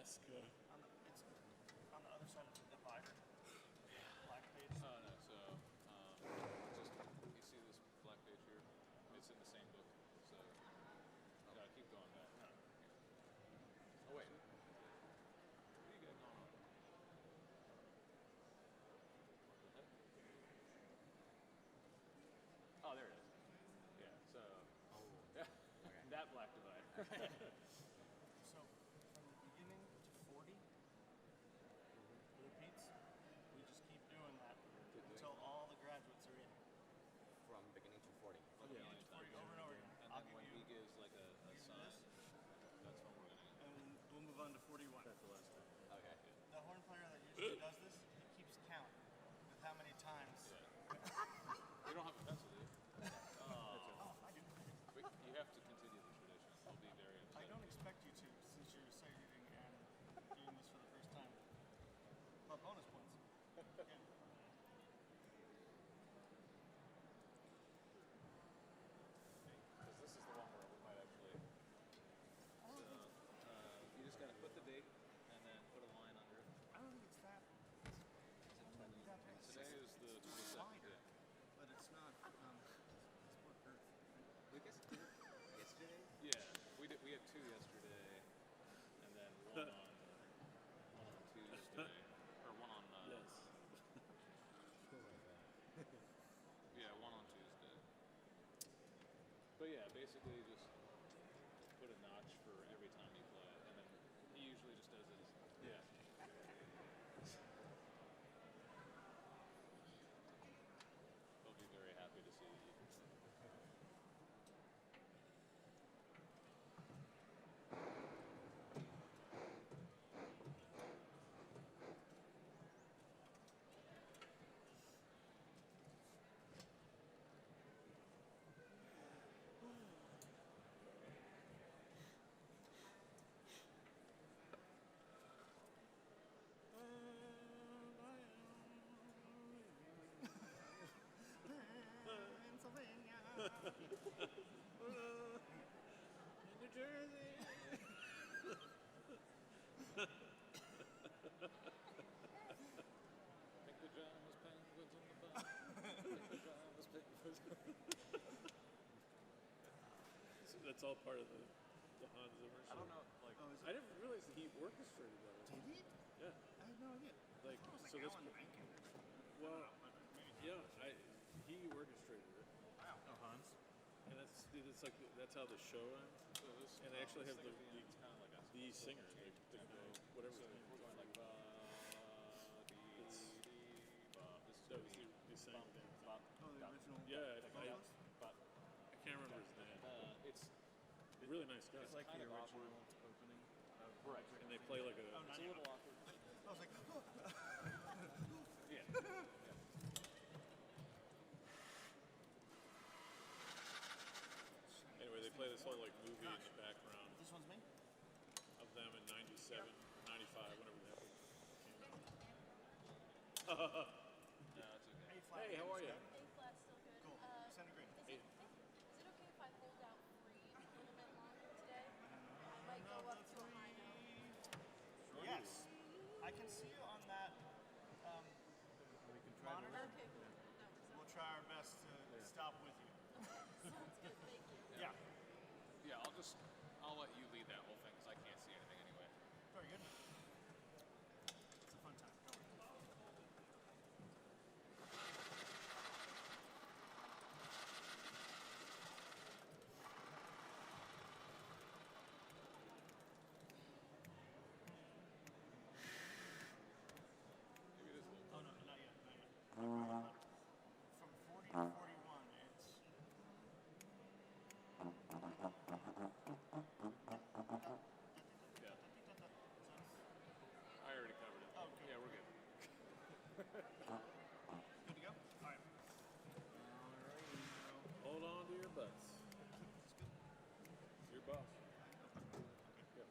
desk. It's on the other side of the divider. Black page. Oh no, so just you see this black page here? It's in the same book, so gotta keep going back. Oh wait, what do you got going on? Oh, there it is. Yeah, so that black divider. So from the beginning to 40 repeats, we just keep doing that until all the graduates are in. From beginning to 40. From beginning to 40, over and over again. And I'll then give when you he gives like a sign, this, that's when we're gonna. and we'll move on to 41. That's the last time. Okay. The horn player that usually does this, he keeps count with how many times. Yeah. You don't have a pencil, do you? Oh, I do. But you have to continue the tradition. I'll be very upset. I don't expect you to, since you're sight reading and doing this for the first time. But bonus points. Yeah. Because this is the one where we might actually. So you just gotta put the date and then put a line under it. I don't think it's that. Today is the 22nd. Yeah. But it's not. It's more Earth. We guess yesterday? Yeah, we did. We had 2 yesterday, and then one on Tuesday, or one on. Yes. Yeah, one on Tuesday. But yeah, basically just put a notch for every time you play, and then he usually just does it. Yeah. He'll be very happy to see you. Pennsylvania. New Jersey. Think the John was penguins on the boat. Think the John was penguins. So that's all part of the Hans Zimmer show. I don't know, like. Oh, is I didn't realize he orchestrated that. Did he? Yeah. I had no idea. Like, I was so like this. Alan Menken. Well, Maybe. yeah, he orchestrated it, Wow. Oh, Hans. and it's like that's how the show ends. So this, And they actually have this the thing at end is kind of like a the singer, like the whatever So his name we're is. going like ba dee It's- dee ba. This is That gonna was be the same bum, thing. bum, Oh, the bum, original. Yeah, vocalist? bum. I can't remember his name. It's Really nice guy. It's like kind the of original awkward. opening. right. And they play like a. Oh, It's a little awkward. I was like, oh. Yeah. Anyway, they play this whole like movie in the background This one's me? of them in '97, '95, whenever that came No, out. it's okay. Flat. Hey, how are you? A flat's still good. Cool. Sounded great. Is it okay if I hold out free a little bit longer today? I might go up to a high note. Yes. I can see you on that We can try to monitor. Okay, cool. That works out. We'll try our best to stop with you. Sounds good, thank you. Yeah. Yeah, I'll let you lead that whole thing because I can't see anything anyway. Very good. It's a fun time. Go on. Maybe it is a little. Oh, no, not yet. Not yet. From 40 to 41, it's. Yeah. I already covered it. Oh, good. Yeah, we're good. Good to go? All right. Hold on to your butts. Your boss. Yeah.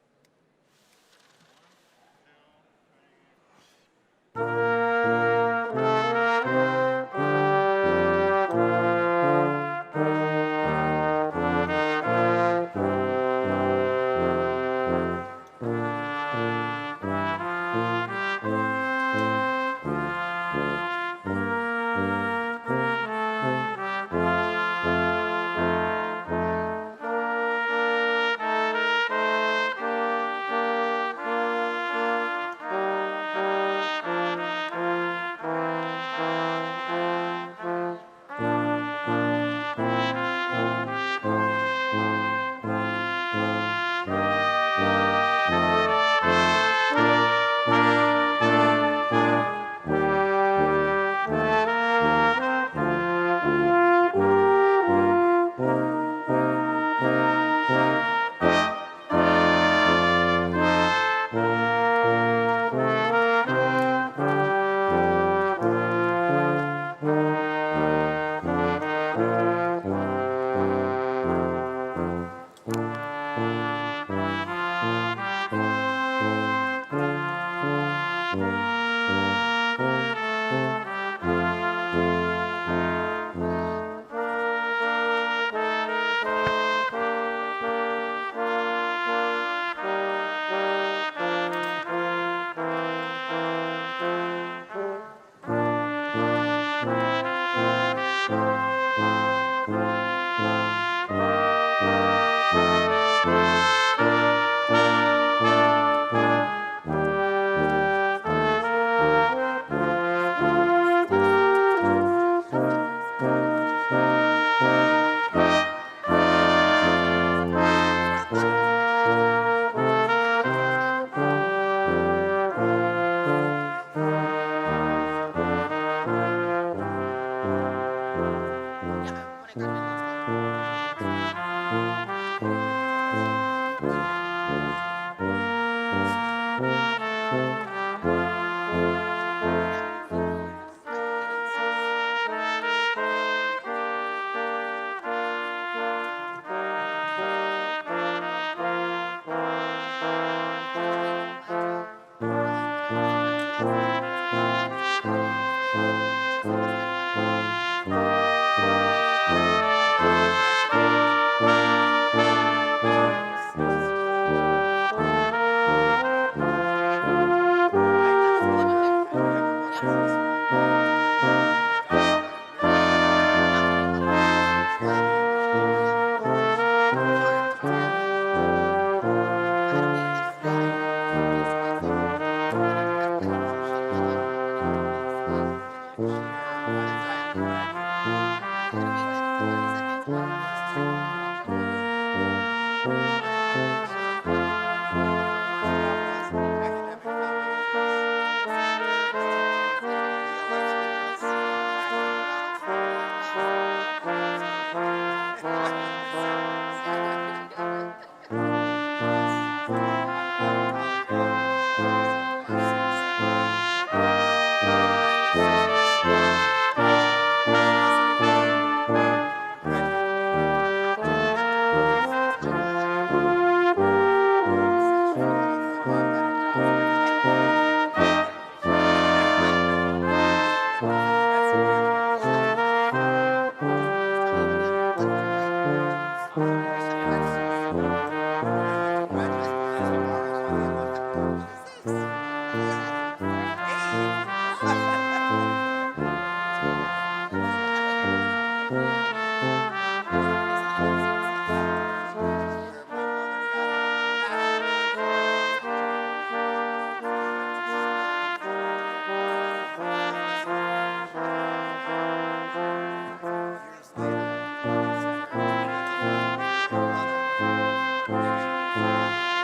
Years later, he said her name.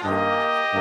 Her mother.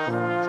Yeah.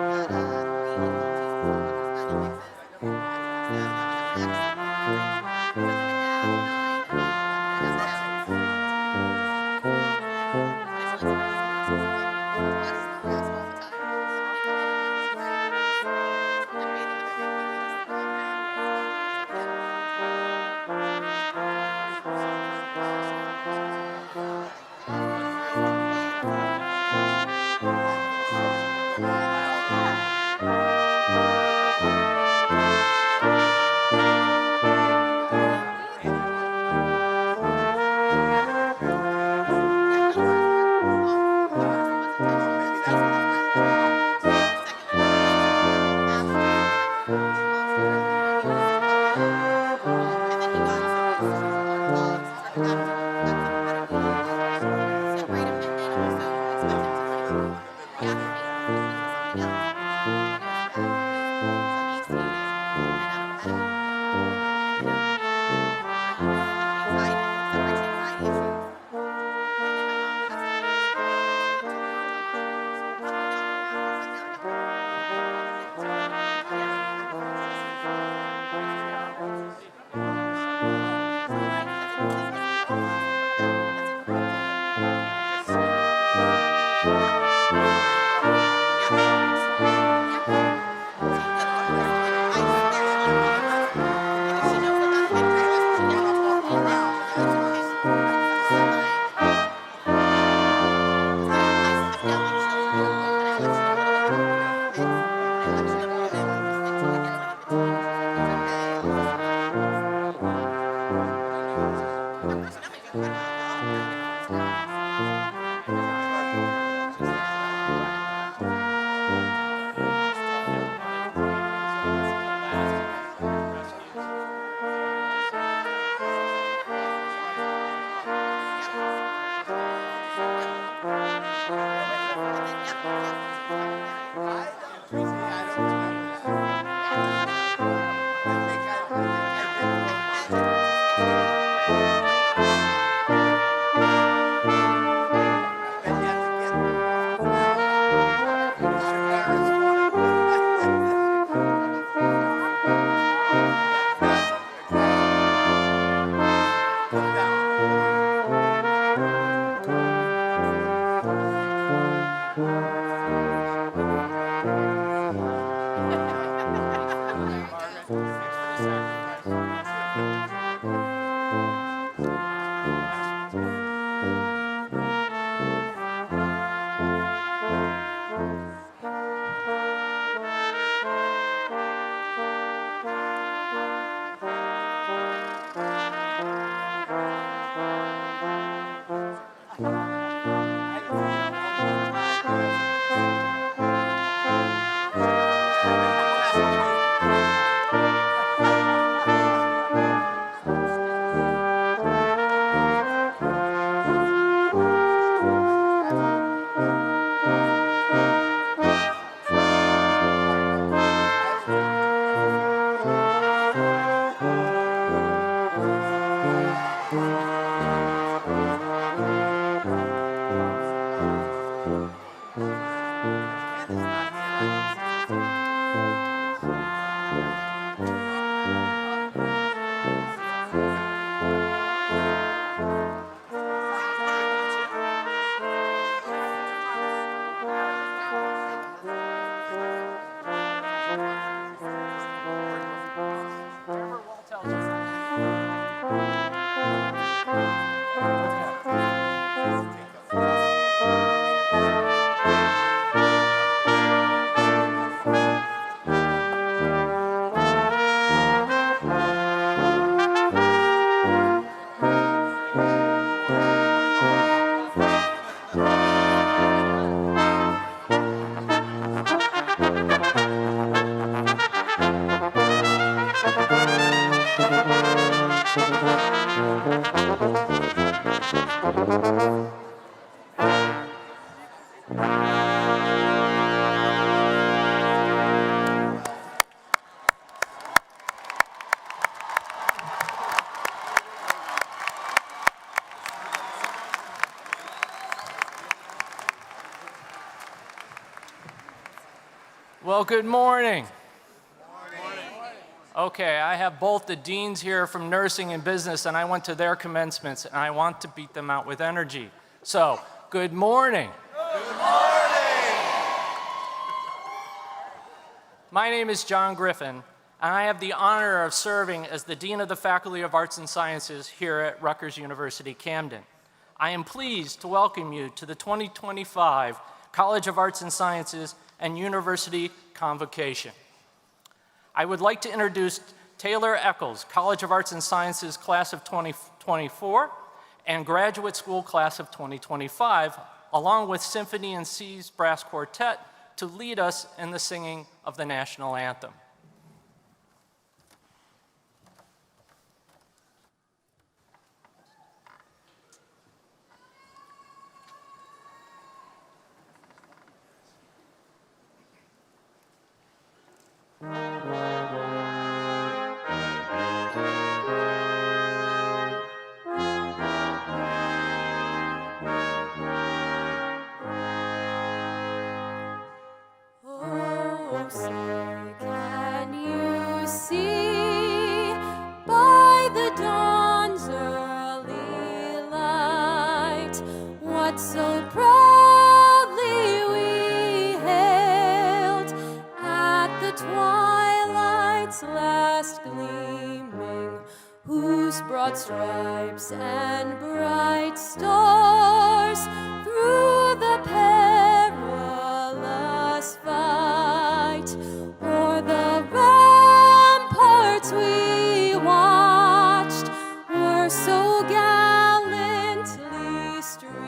Well, good morning. Okay, I have both the deans here from nursing and business, and I went to their commencements, and I want to beat them out with energy. So, good morning. Good morning. My name is John Griffin, and I have the honor of serving as the Dean of the Faculty of Arts and Sciences here at Rutgers University-Camden. I am pleased to welcome you to the 2025 College of Arts and Sciences and University Convocation. I would like to introduce Taylor Eccles, College of Arts and Sciences Class of 2024 and Graduate School Class of 2025, along with Symphony and C's Brass Quartet, to lead us in the singing of the national anthem. So proudly we hailed at the twilight's last gleaming, whose broad stripes and bright stars through the perilous fight o'er the ramparts we watched were so gallantly streaming.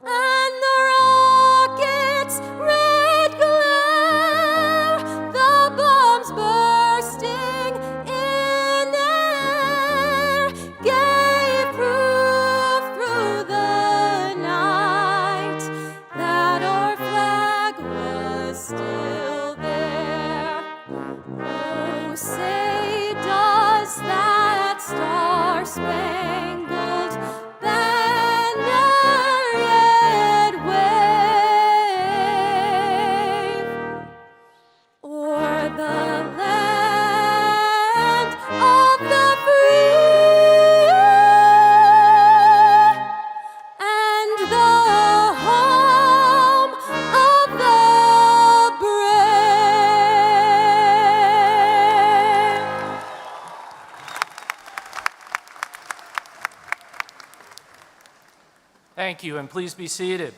And the rocket's red glare, the bombs bursting in air, gave proof through the night that our flag was still there. Oh, say does that star-spangled banner yet wave o'er the land of the free and the home of the brave? Thank you, and please be seated.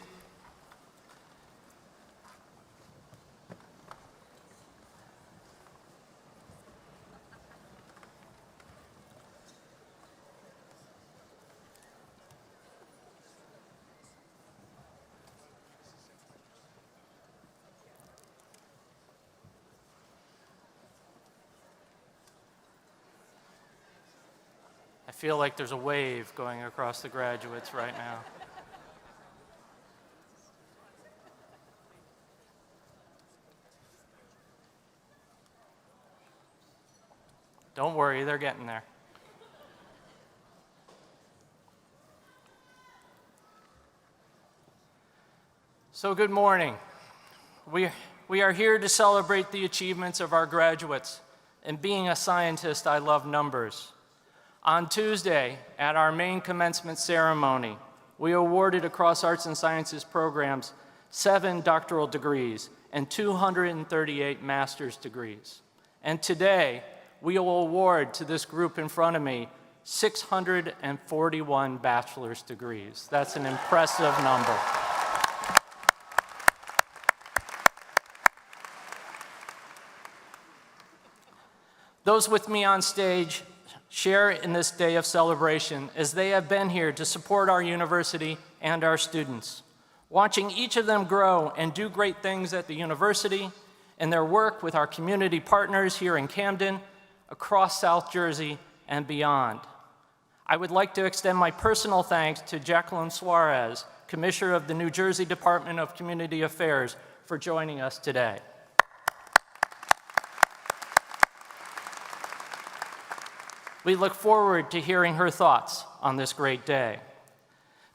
I feel like there's a wave going across the graduates right now. Don't worry, they're getting there. So good morning. We are here to celebrate the achievements of our graduates. And being a scientist, I love numbers. On Tuesday, at our main commencement ceremony, we awarded across arts and sciences programs 7 doctoral degrees and 238 master's degrees. And today, we will award to this group in front of me 641 bachelor's degrees. That's an impressive number. Those with me on stage share in this day of celebration as they have been here to support our university and our students. Watching each of them grow and do great things at the university and their work with our community partners here in Camden, across South Jersey, and beyond. I would like to extend my personal thanks to Jacquelyn Suárez, Commissioner of the New Jersey Department of Community Affairs, for joining us today. We look forward to hearing her thoughts on this great day.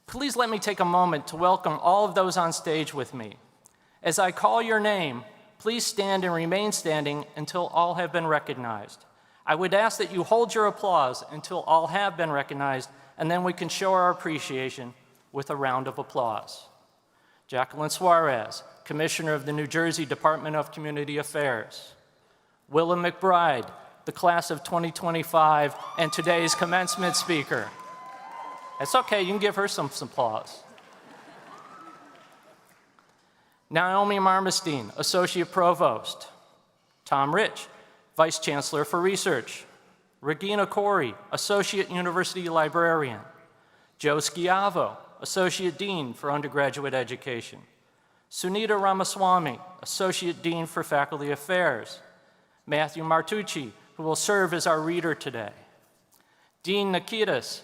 Please let me take a moment to welcome all of those on stage with me. As I call your name, please stand and remain standing until all have been recognized. I would ask that you hold your applause until all have been recognized, and then we can show our appreciation with a round of applause. Jacquelyn Suárez, Commissioner of the New Jersey Department of Community Affairs. Willa McBride, the class of 2025 and today's commencement speaker. It's okay, you can give her some applause. Naomi Marmestein, Associate Provost. Tom Rich, Vice Chancellor for Research. Regina Corey, Associate University Librarian. Joe Schiavo, Associate Dean for Undergraduate Education. Sunita Ramaswamy, Associate Dean for Faculty Affairs. Matthew Martucci, who will serve as our reader today. Donna Nikitas,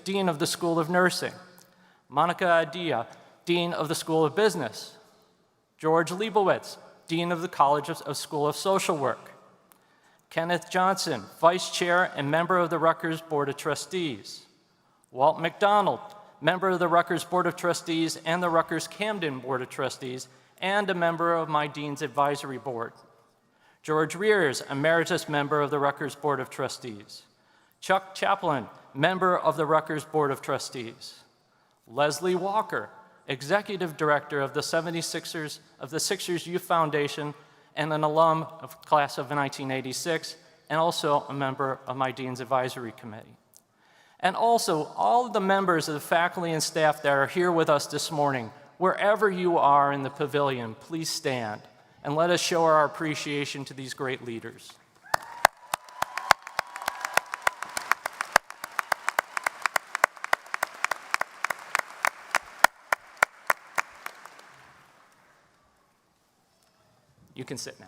Dean of the School of Nursing. Monica Adia, Dean of the School of Business. George Leibowitz, Dean of the College of School of Social Work. Kenneth Johnson, Vice Chair and member of the Rutgers Board of Trustees. Walt McDonald, member of the Rutgers Board of Trustees and the Rutgers-Camden Board of Trustees, and a member of my Dean's Advisory Board. George Rears, Emeritus member of the Rutgers Board of Trustees. Chuck Chaplin, member of the Rutgers Board of Trustees. Leslie Walker, Executive Director of the 76ers of the Sixers Youth Foundation and an alum of class of 1986, and also a member of my Dean's Advisory Committee. And also, all of the members of the faculty and staff that are here with us this morning, wherever you are in the pavilion, please stand and let us show our appreciation to these great leaders. You can sit now.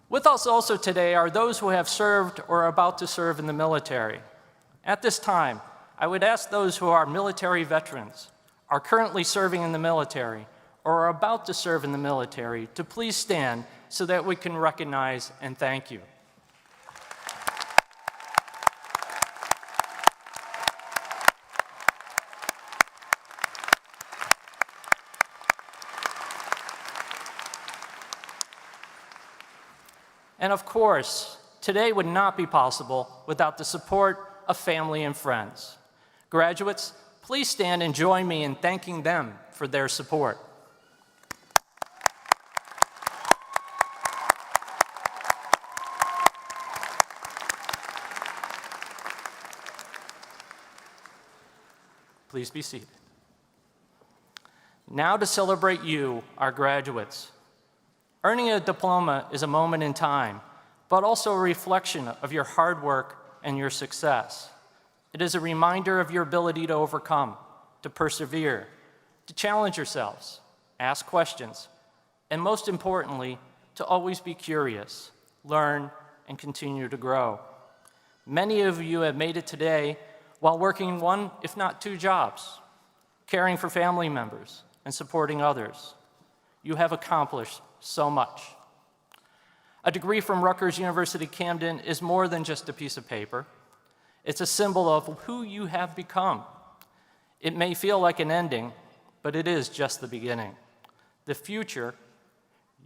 With us also today are those who have served or are about to serve in the military. At this time, I would ask those who are military veterans, are currently serving in the military, or are about to serve in the military to please stand so that we can recognize and thank you. And of course, today would not be possible without the support of family and friends. Graduates, please stand and join me in thanking them for their support. Please be seated. Now to celebrate you, our graduates. Earning a diploma is a moment in time, but also a reflection of your hard work and your success. It is a reminder of your ability to overcome, to persevere, to challenge yourselves, ask questions, and most importantly, to always be curious, learn, and continue to grow. Many of you have made it today while working one, if not two jobs, caring for family members and supporting others. You have accomplished so much. A degree from Rutgers University-Camden is more than just a piece of paper. It's a symbol of who you have become. It may feel like an ending, but it is just the beginning. The future,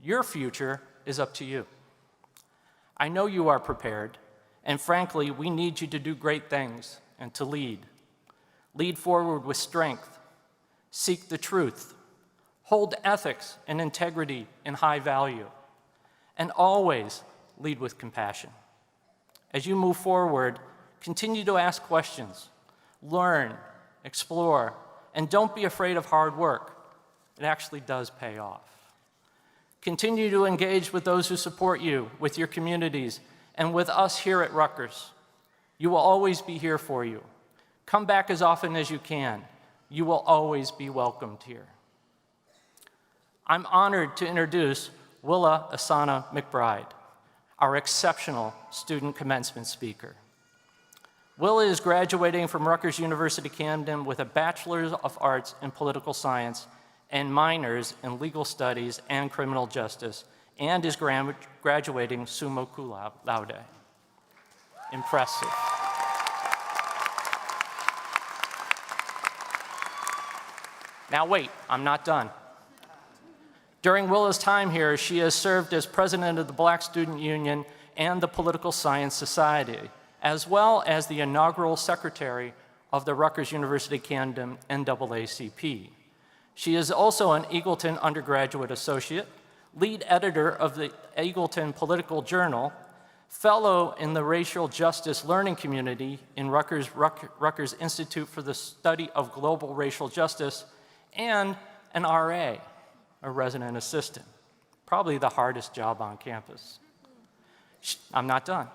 your future, is up to you. I know you are prepared, and frankly, we need you to do great things and to lead. Lead forward with strength, seek the truth, hold ethics and integrity in high value, and always lead with compassion. As you move forward, continue to ask questions, learn, explore, and don't be afraid of hard work. It actually does pay off. Continue to engage with those who support you, with your communities, and with us here at Rutgers. You will always be here for you. Come back as often as you can. You will always be welcomed here. I'm honored to introduce Willa Asana McBride, our exceptional student commencement speaker. Willa is graduating from Rutgers University-Camden with a Bachelor of Arts in Political Science and minors in Legal Studies and Criminal Justice, and is graduating summa cum laude. Impressive. Now wait, I'm not done. During Willa's time here, she has served as president of the Black Student Union and the Political Science Society, as well as the inaugural secretary of the Rutgers University-Camden NAACP. She is also an Eagleton undergraduate associate, lead editor of the Eagleton Political Journal, fellow in the Racial Justice Learning Community in Rutgers Institute for the Study of Global Racial Justice, and an RA, a resident assistant. Probably the hardest job on campus. I'm not done.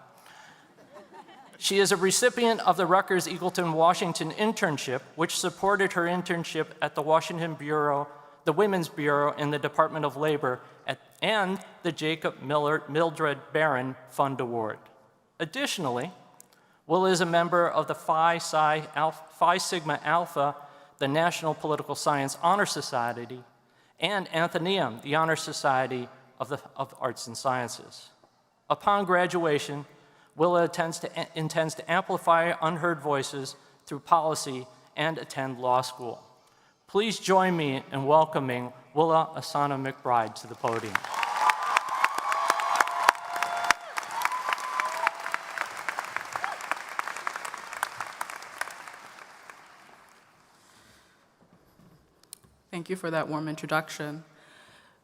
She is a recipient of the Rutgers Eagleton Washington internship, which supported her internship at the Washington Bureau, the Women's Bureau in the Department of Labor, and the Jacob Mildred Barron Fund Award. Additionally, Willa is a member of the Phi Sigma Alpha, the National Political Science Honor Society, and Athenaeum, the Honor Society of Arts and Sciences. Upon graduation, Willa intends to amplify unheard voices through policy and attend law school. Please join me in welcoming Willa Asana McBride to the podium. Thank you for that warm introduction.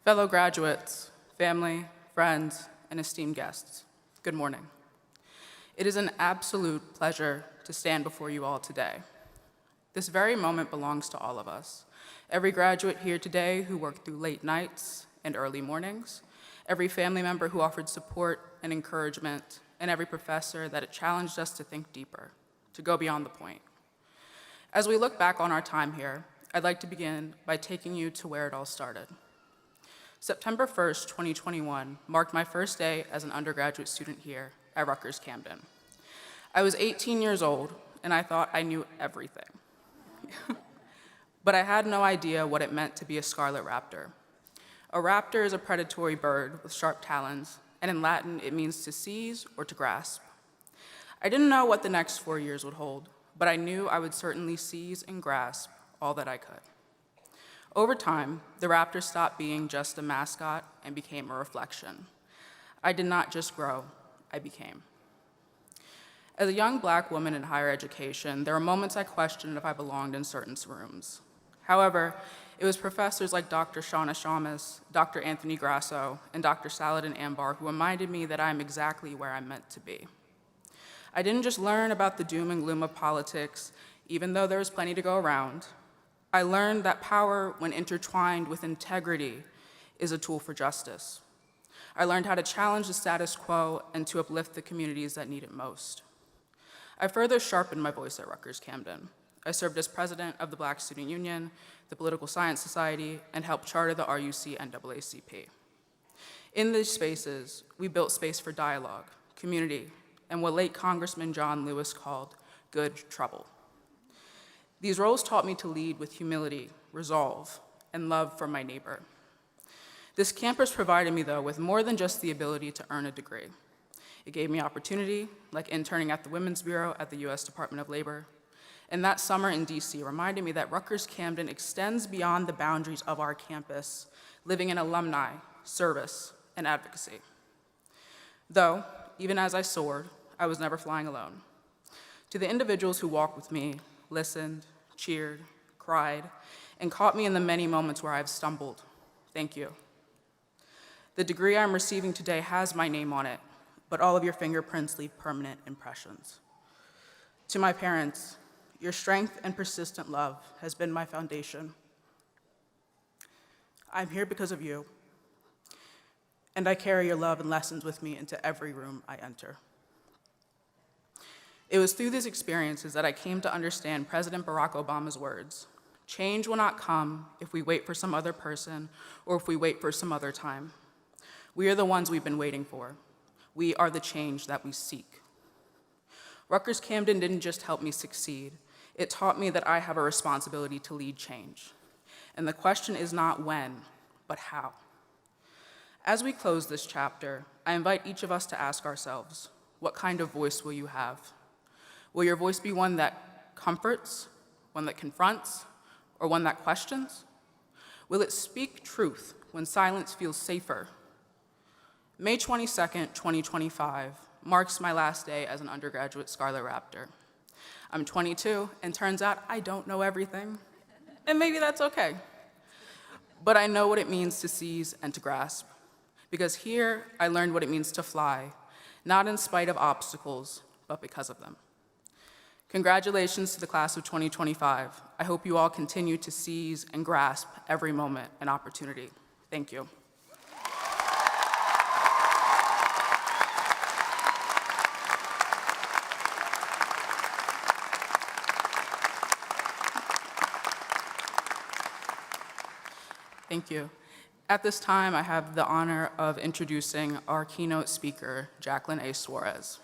Fellow graduates, family, friends, and esteemed guests, good morning. It is an absolute pleasure to stand before you all today. This very moment belongs to all of us. Every graduate here today who worked through late nights and early mornings, every family member who offered support and encouragement, and every professor that it challenged us to think deeper, to go beyond the point. As we look back on our time here, I'd like to begin by taking you to where it all started. September 1st, 2021 marked my first day as an undergraduate student here at Rutgers-Camden. I was 18 years old, and I thought I knew everything. But I had no idea what it meant to be a scarlet raptor. A raptor is a predatory bird with sharp talons, and in Latin, it means to seize or to grasp. I didn't know what the next 4 years would hold, but I knew I would certainly seize and grasp all that I could. Over time, the raptor stopped being just a mascot and became a reflection. I did not just grow, I became. As a young Black woman in higher education, there were moments I questioned if I belonged in certain rooms. However, it was professors like Dr. Shauna Shamus, Dr. Anthony Grasso, and Dr. Saladin Ambar who reminded me that I am exactly where I'm meant to be. I didn't just learn about the doom and gloom of politics, even though there was plenty to go around. I learned that power, when intertwined with integrity, is a tool for justice. I learned how to challenge the status quo and to uplift the communities that need it most. I further sharpened my voice at Rutgers-Camden. I served as president of the Black Student Union, the Political Science Society, and helped charter the RUC NAACP. In these spaces, we built space for dialogue, community, and what late Congressman John Lewis called good trouble. These roles taught me to lead with humility, resolve, and love for my neighbor. This campus provided me, though, with more than just the ability to earn a degree. It gave me opportunity, like interning at the Women's Bureau at the US Department of Labor. And that summer in DC reminded me that Rutgers-Camden extends beyond the boundaries of our campus, living in alumni, service, and advocacy. Though, even as I soared, I was never flying alone. To the individuals who walked with me, listened, cheered, cried, and caught me in the many moments where I've stumbled, thank you. The degree I'm receiving today has my name on it, but all of your fingerprints leave permanent impressions. To my parents, your strength and persistent love has been my foundation. I'm here because of you, and I carry your love and lessons with me into every room I enter. It was through these experiences that I came to understand President Barack Obama's words: change will not come if we wait for some other person or if we wait for some other time. We are the ones we've been waiting for. We are the change that we seek. Rutgers-Camden didn't just help me succeed. It taught me that I have a responsibility to lead change. And the question is not when, but how. As we close this chapter, I invite each of us to ask ourselves, what kind of voice will you have? Will your voice be one that comforts, one that confronts, or one that questions? Will it speak truth when silence feels safer? May 22nd, 2025 marks my last day as an undergraduate Scarlet Raptor. I'm 22, and turns out I don't know everything, and maybe that's okay. But I know what it means to seize and to grasp, because here I learned what it means to fly, not in spite of obstacles, but because of them. Congratulations to the class of 2025. I hope you all continue to seize and grasp every moment and opportunity. Thank you. Thank you. At this time, I have the honor of introducing our keynote speaker, Jacquelyn A. Suárez.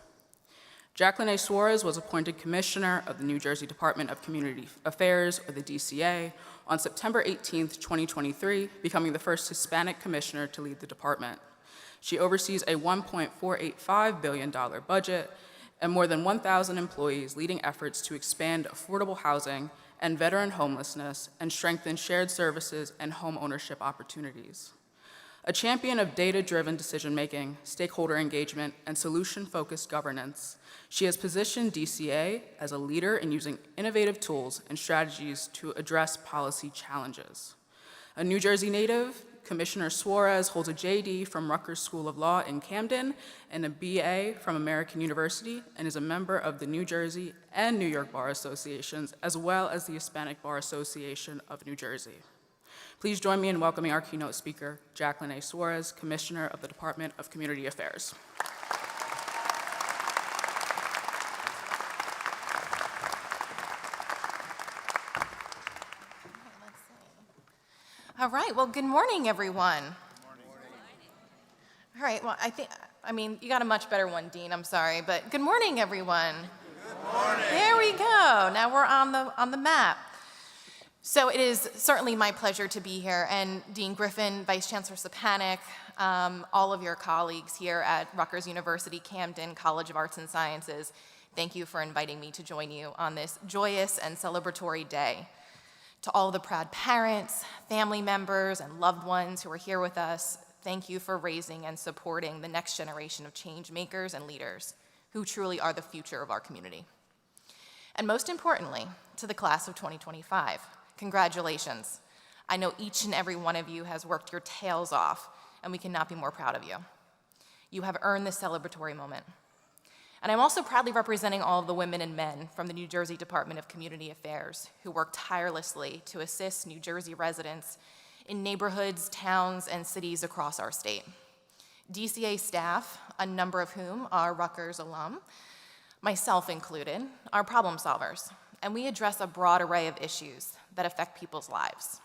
Jacquelyn A. Suárez was appointed Commissioner of the New Jersey Department of Community Affairs, or the DCA, on September 18, 2023, becoming the first Hispanic commissioner to lead the department. She oversees a $1.485 billion budget and more than 1,000 employees, leading efforts to expand affordable housing and veteran homelessness and strengthen shared services and home ownership opportunities. A champion of data-driven decision-making, stakeholder engagement, and solution-focused governance, she has positioned DCA as a leader in using innovative tools and strategies to address policy challenges. A New Jersey native, Commissioner Suárez holds a JD from Rutgers School of Law in Camden and a BA from American University, and is a member of the New Jersey and New York Bar Associations, as well as the Hispanic Bar Association of New Jersey. Please join me in welcoming our keynote speaker, Jacquelyn A. Suárez, Commissioner of the Department of Community Affairs. All right, well, good morning, everyone. All right, well, I mean, you got a much better one, Dean, I'm sorry, but good morning, everyone. Good morning. There we go, now we're on the map. So it is certainly my pleasure to be here, and Dean Griffin, Vice Chancellor Stepanek, all of your colleagues here at Rutgers University-Camden College of Arts and Sciences, thank you for inviting me to join you on this joyous and celebratory day. To all the proud parents, family members, and loved ones who are here with us, thank you for raising and supporting the next generation of change makers and leaders who truly are the future of our community. And most importantly, to the class of 2025, congratulations. I know each and every one of you has worked your tails off, and we cannot be more proud of you. You have earned this celebratory moment. And I'm also proudly representing all of the women and men from the New Jersey Department of Community Affairs who work tirelessly to assist New Jersey residents in neighborhoods, towns, and cities across our state. DCA staff, a number of whom are Rutgers alum, myself included, are problem solvers, and we address a broad array of issues that affect people's lives,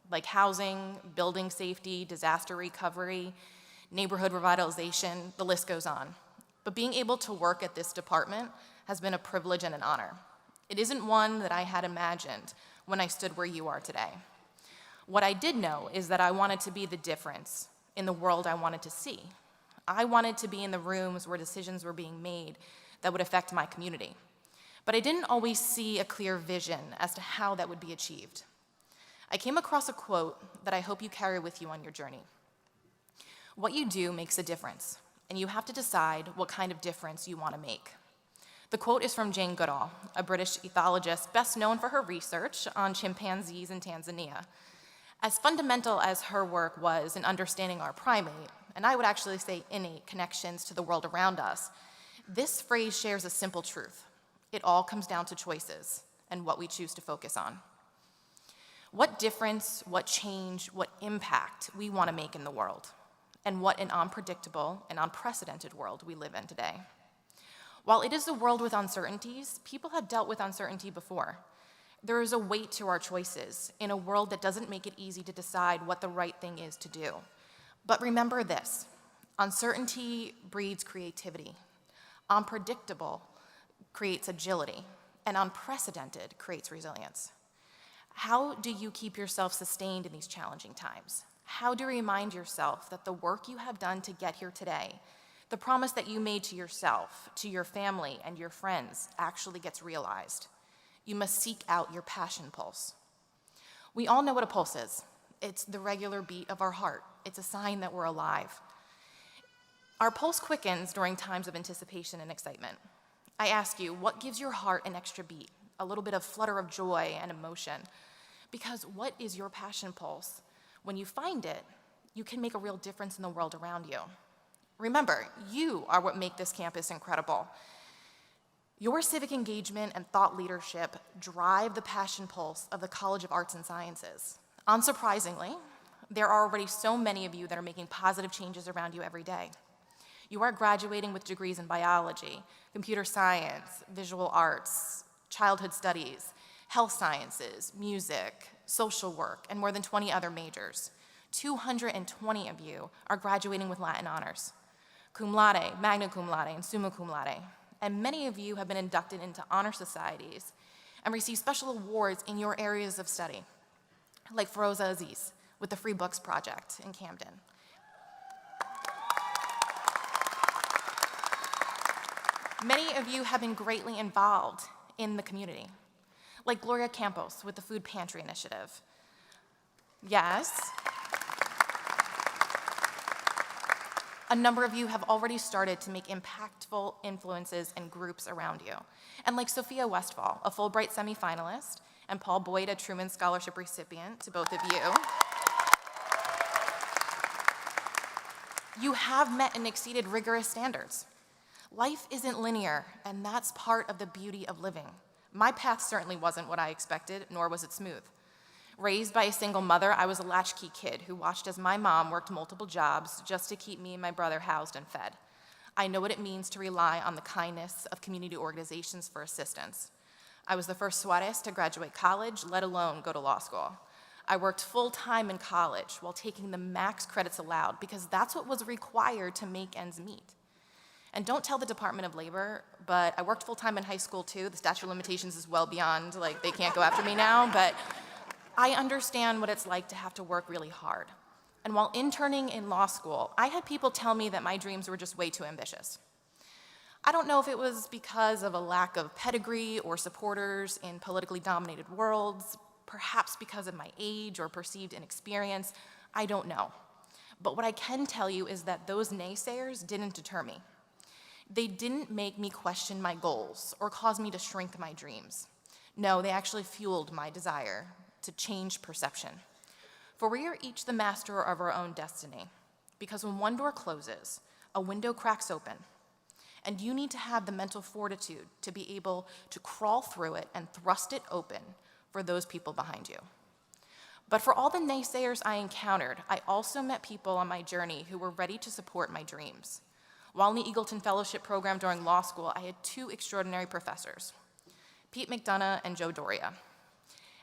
like housing, building safety, disaster recovery, neighborhood revitalization, the list goes on. But being able to work at this department has been a privilege and an honor. It isn't one that I had imagined when I stood where you are today. What I did know is that I wanted to be the difference in the world I wanted to see. I wanted to be in the rooms where decisions were being made that would affect my community. But I didn't always see a clear vision as to how that would be achieved. I came across a quote that I hope you carry with you on your journey. What you do makes a difference, and you have to decide what kind of difference you want to make. The quote is from Jane Goodall, a British ethologist best known for her research on chimpanzees in Tanzania. As fundamental as her work was in understanding our primate, and I would actually say innate connections to the world around us, this phrase shares a simple truth. It all comes down to choices and what we choose to focus on. What difference, what change, what impact we want to make in the world, and what an unpredictable and unprecedented world we live in today. While it is a world with uncertainties, people have dealt with uncertainty before. There is a weight to our choices in a world that doesn't make it easy to decide what the right thing is to do. But remember this, uncertainty breeds creativity. Unpredictable creates agility, and unprecedented creates resilience. How do you keep yourself sustained in these challenging times? How do you remind yourself that the work you have done to get here today, the promise that you made to yourself, to your family, and your friends actually gets realized? You must seek out your passion pulse. We all know what a pulse is. It's the regular beat of our heart. It's a sign that we're alive. Our pulse quickens during times of anticipation and excitement. I ask you, what gives your heart an extra beat, a little bit of flutter of joy and emotion? Because what is your passion pulse? When you find it, you can make a real difference in the world around you. Remember, you are what make this campus incredible. Your civic engagement and thought leadership drive the passion pulse of the College of Arts and Sciences. Unsurprisingly, there are already so many of you that are making positive changes around you every day. You are graduating with degrees in biology, computer science, visual arts, childhood studies, health sciences, music, social work, and more than 20 other majors. 220 of you are graduating with Latin honors, cum laude, magna cum laude, and summa cum laude. And many of you have been inducted into honor societies and received special awards in your areas of study, like Feroza Aziz with the Free Books Project in Camden. Many of you have been greatly involved in the community, like Gloria Campos with the Food Pantry Initiative. Yes. A number of you have already started to make impactful influences in groups around you. And like Sophia Westfall, a Fulbright semifinalist, and Paul Boyd, a Truman Scholarship recipient, to both of you, you have met and exceeded rigorous standards. Life isn't linear, and that's part of the beauty of living. My path certainly wasn't what I expected, nor was it smooth. Raised by a single mother, I was a latchkey kid who watched as my mom worked multiple jobs just to keep me and my brother housed and fed. I know what it means to rely on the kindness of community organizations for assistance. I was the first Suárez to graduate college, let alone go to law school. I worked full-time in college while taking the max credits allowed because that's what was required to make ends meet. And don't tell the Department of Labor, but I worked full-time in high school too. The statute of limitations is well beyond, like, they can't go after me now, but I understand what it's like to have to work really hard. And while interning in law school, I had people tell me that my dreams were just way too ambitious. I don't know if it was because of a lack of pedigree or supporters in politically dominated worlds, perhaps because of my age or perceived inexperience, I don't know. But what I can tell you is that those naysayers didn't deter me. They didn't make me question my goals or cause me to shrink my dreams. No, they actually fueled my desire to change perception. For we are each the master of our own destiny, because when one door closes, a window cracks open, and you need to have the mental fortitude to be able to crawl through it and thrust it open for those people behind you. But for all the naysayers I encountered, I also met people on my journey who were ready to support my dreams. While in the Eagleton Fellowship program during law school, I had two extraordinary professors, Pete McDonough and Joe Doria,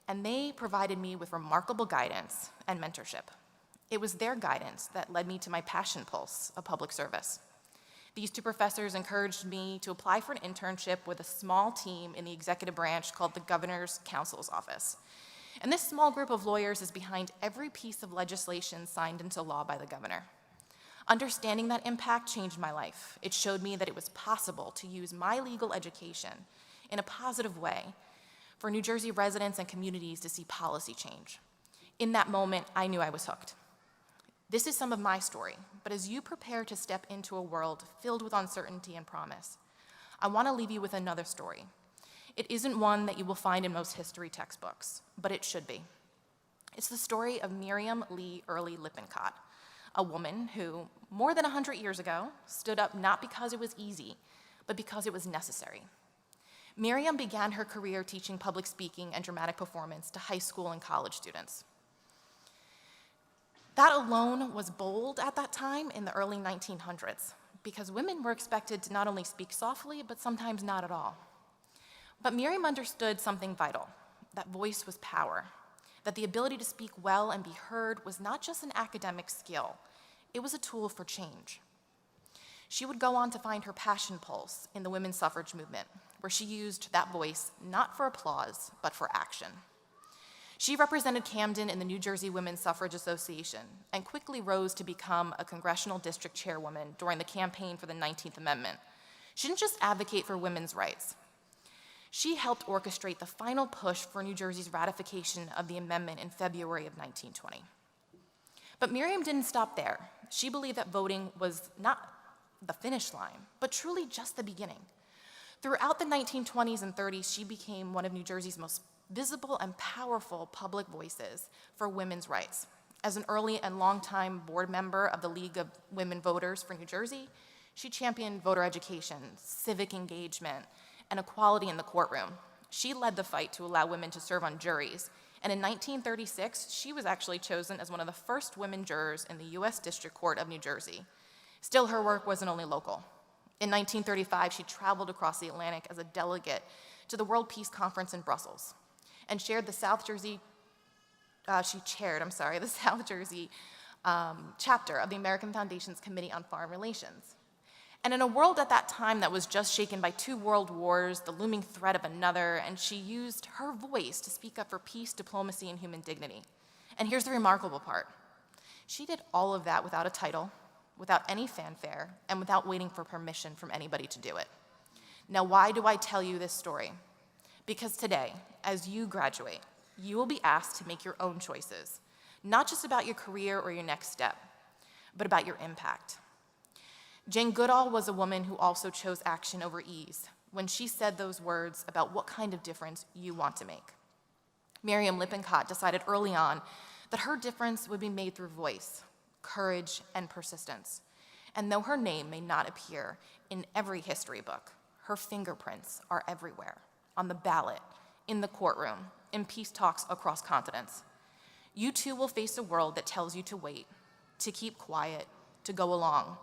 and they provided me with remarkable guidance and mentorship. It was their guidance that led me to my passion pulse of public service. These two professors encouraged me to apply for an internship with a small team in the executive branch called the Governor's Counsel's Office. And this small group of lawyers is behind every piece of legislation signed into law by the governor. Understanding that impact changed my life. It showed me that it was possible to use my legal education in a positive way for New Jersey residents and communities to see policy change. In that moment, I knew I was hooked. This is some of my story, but as you prepare to step into a world filled with uncertainty and promise, I want to leave you with another story. It isn't one that you will find in most history textbooks, but it should be. It's the story of Miriam Lee Early Lippincott, a woman who, more than 100 years ago, stood up not because it was easy, but because it was necessary. Miriam began her career teaching public speaking and dramatic performance to high school and college students. That alone was bold at that time in the early 1900s, because women were expected to not only speak softly, but sometimes not at all. But Miriam understood something vital, that voice was power, that the ability to speak well and be heard was not just an academic skill, it was a tool for change. She would go on to find her passion pulse in the women's suffrage movement, where she used that voice not for applause, but for action. She represented Camden in the New Jersey Women's Suffrage Association and quickly rose to become a congressional district chairwoman during the campaign for the 19th Amendment. She didn't just advocate for women's rights. She helped orchestrate the final push for New Jersey's ratification of the amendment in February of 1920. But Miriam didn't stop there. She believed that voting was not the finish line, but truly just the beginning. Throughout the 1920s and 30s, she became one of New Jersey's most visible and powerful public voices for women's rights. As an early and longtime board member of the League of Women Voters for New Jersey, she championed voter education, civic engagement, and equality in the courtroom. She led the fight to allow women to serve on juries, and in 1936, she was actually chosen as one of the first women jurors in the U.S. District Court of New Jersey. Still, her work wasn't only local. In 1935, she traveled across the Atlantic as a delegate to the World Peace Conference in Brussels and chaired the South Jersey chapter of the American Foundation's Committee on Foreign Relations. And in a world at that time that was just shaken by 2 world wars, the looming threat of another, and she used her voice to speak up for peace, diplomacy, and human dignity. And here's the remarkable part. She did all of that without a title, without any fanfare, and without waiting for permission from anybody to do it. Now, why do I tell you this story? Because today, as you graduate, you will be asked to make your own choices, not just about your career or your next step, but about your impact. Jane Goodall was a woman who also chose action over ease when she said those words about what kind of difference you want to make. Miriam Lippincott decided early on that her difference would be made through voice, courage, and persistence. And though her name may not appear in every history book, her fingerprints are everywhere, on the ballot, in the courtroom, in peace talks across continents. You too will face a world that tells you to wait, to keep quiet, to go along.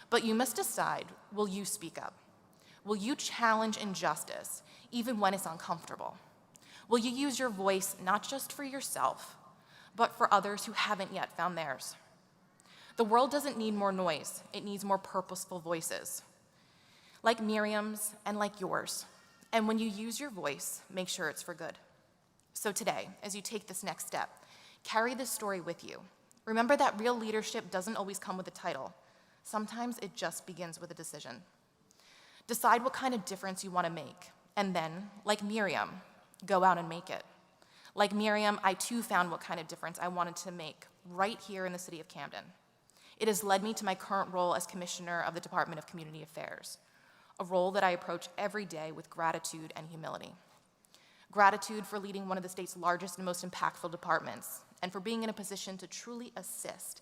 But you must decide, will you speak up? Will you challenge injustice, even when it's uncomfortable? Will you use your voice not just for yourself, but for others who haven't yet found theirs? The world doesn't need more noise, it needs more purposeful voices, like Miriam's and like yours. And when you use your voice, make sure it's for good. So today, as you take this next step, carry this story with you. Remember that real leadership doesn't always come with a title. Sometimes it just begins with a decision. Decide what kind of difference you want to make, and then, like Miriam, go out and make it. Like Miriam, I too found what kind of difference I wanted to make right here in the city of Camden. It has led me to my current role as Commissioner of the Department of Community Affairs, a role that I approach every day with gratitude and humility. Gratitude for leading one of the state's largest and most impactful departments, and for being in a position to truly assist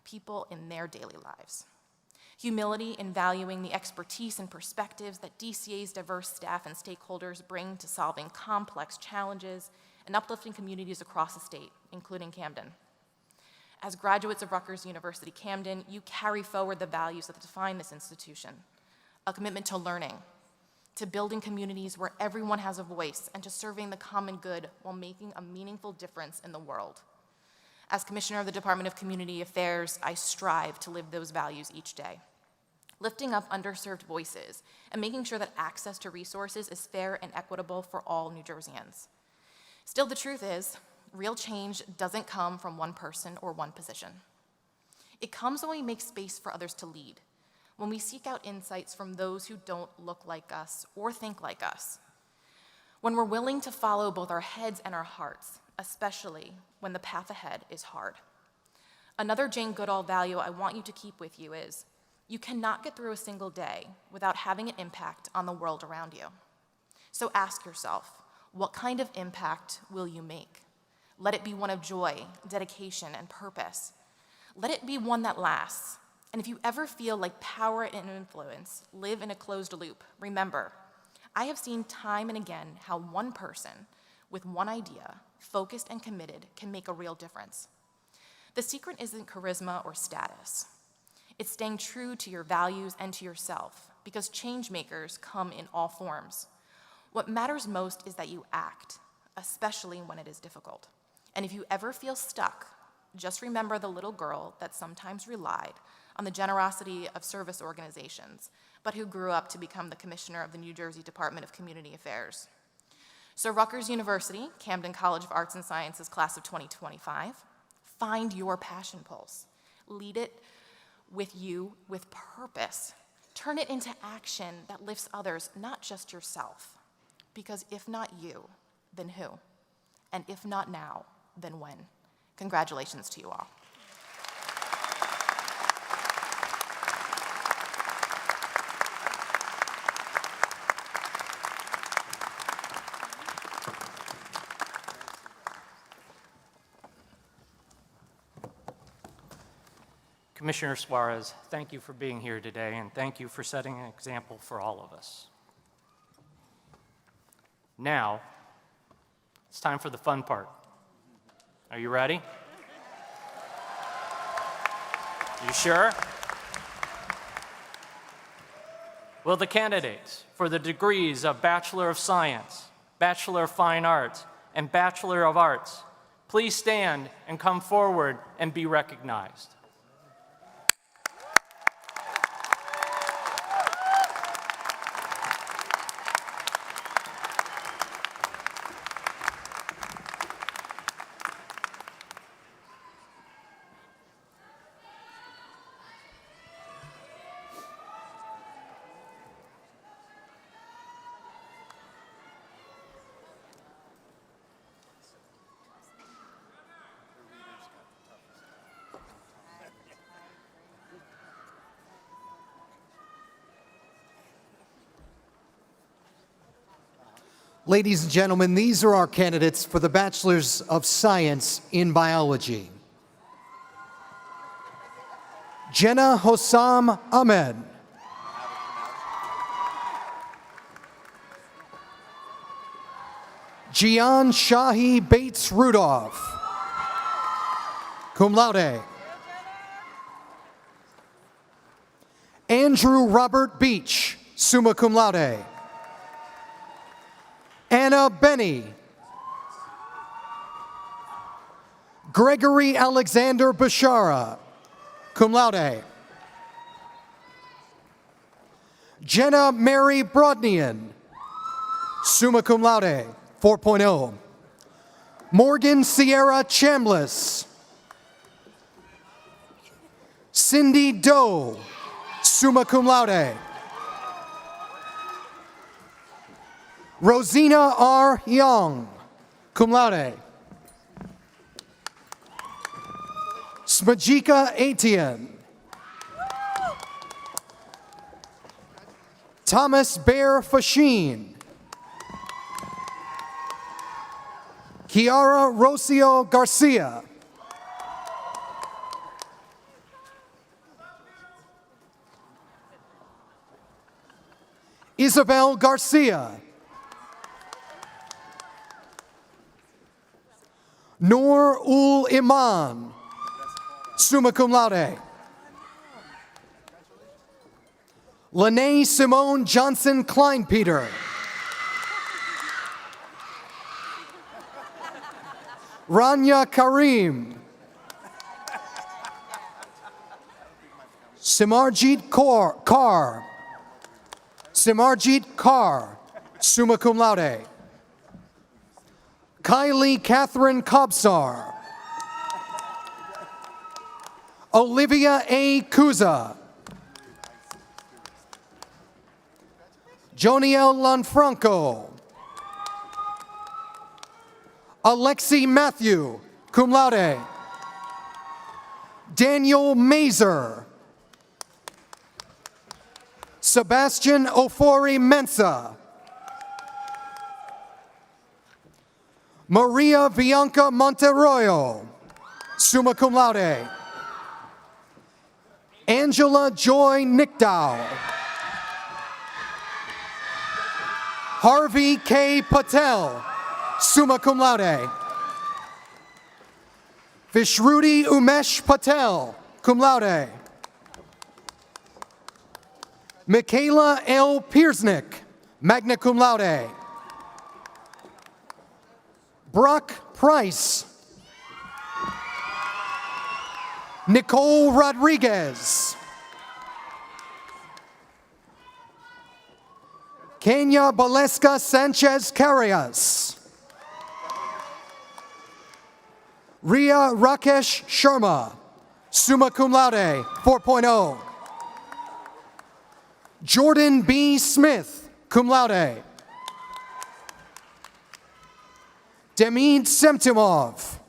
people in their daily lives. Humility in valuing the expertise and perspectives that DCA's diverse staff and stakeholders bring to solving complex challenges and uplifting communities across the state, including Camden. As graduates of Rutgers University-Camden, you carry forward the values that define this institution: a commitment to learning, to building communities where everyone has a voice, and to serving the common good while making a meaningful difference in the world. As Commissioner of the Department of Community Affairs, I strive to live those values each day, lifting up underserved voices and making sure that access to resources is fair and equitable for all New Jerseyans. Still, the truth is, real change doesn't come from one person or one position. It comes when we make space for others to lead, when we seek out insights from those who don't look like us or think like us, when we're willing to follow both our heads and our hearts, especially when the path ahead is hard. Another Jane Goodall value I want you to keep with you is, you cannot get through a single day without having an impact on the world around you. So ask yourself, what kind of impact will you make? Let it be one of joy, dedication, and purpose. Let it be one that lasts. And if you ever feel like power and influence live in a closed loop, remember, I have seen time and again how one person with one idea, focused and committed, can make a real difference. The secret isn't charisma or status. It's staying true to your values and to yourself, because change makers come in all forms. What matters most is that you act, especially when it is difficult. And if you ever feel stuck, just remember the little girl that sometimes relied on the generosity of service organizations, but who grew up to become the Commissioner of the New Jersey Department of Community Affairs. So Rutgers University, Camden College of Arts and Sciences, class of 2025, find your passion pulse. Lead it with you with purpose. Turn it into action that lifts others, not just yourself. Because if not you, then who? And if not now, then when? Congratulations to you all. Commissioner Suárez, thank you for being here today, and thank you for setting an example for all of us. Now, it's time for the fun part. Are you ready? You sure? Will the candidates for the degrees of Bachelor of Science, Bachelor of Fine Arts, and Bachelor of Arts please stand and come forward and be recognized? Ladies and gentlemen, these are our candidates for the Bachelors of Science in Biology. Jenna Hossam Ahmed. Gian Shahi Bates Rudolph, cum laude. Andrew Robert Beach, summa cum laude. Anna Benny. Gregory Alexander Bashara, cum laude. Jenna Mary Brodnian, summa cum laude, 4.0. Morgan Sierra Chambliss. Cindy Doe, summa cum laude. Rosina R. Young, cum laude. Smajika Etienne. Thomas Bear Fashin. Kiara Rocio Garcia. Isabel Garcia. Noor Ul Iman, summa cum laude. Lene Simone Johnson Kleinpeter. Rania Karim. Simarjit Kaur. Simarjit Kaur, summa cum laude. Kylie Catherine Kobsar. Olivia A. Kuza. Joniel Lanfranco. Alexi Matthew, cum laude. Daniel Mazer. Sebastian Ofori Mensa. Maria Bianca Monteroyo, summa cum laude. Angela Joy Nickdow. Harvey K. Patel, summa cum laude. Vishruti Umesh Patel, cum laude. Michaela L. Piersnick, magna cum laude. Brock Price. Nicole Rodriguez. Kenya Baleska Sanchez Carrias. Ria Rakesh Sharma, summa cum laude, 4.0. Jordan B. Smith, cum laude. Demid Semtimov.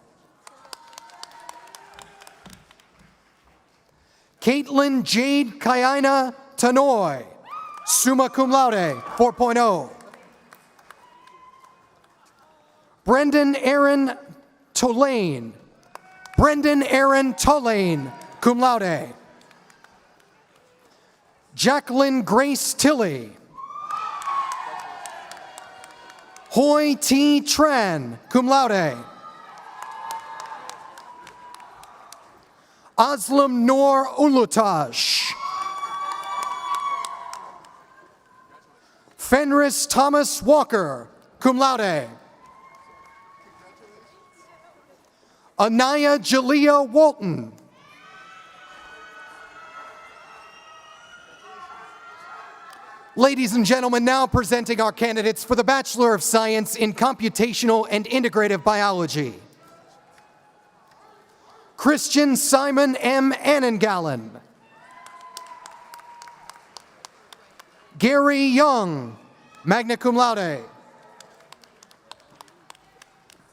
Caitlin Jade Kaina Tanoy, summa cum laude, 4.0. Brendan Aaron Tolane. Brendan Aaron Tolane, cum laude. Jacquelyn Grace Tilley. Hoi T. Tran, cum laude. Aslam Noor Ulutash. Fenris Thomas Walker, cum laude. Anaya Jalea Walton. Ladies and gentlemen, now presenting our candidates for the Bachelor of Science in Computational and Integrative Biology. Christian Simon M. Annengallen. Gary Young, magna cum laude.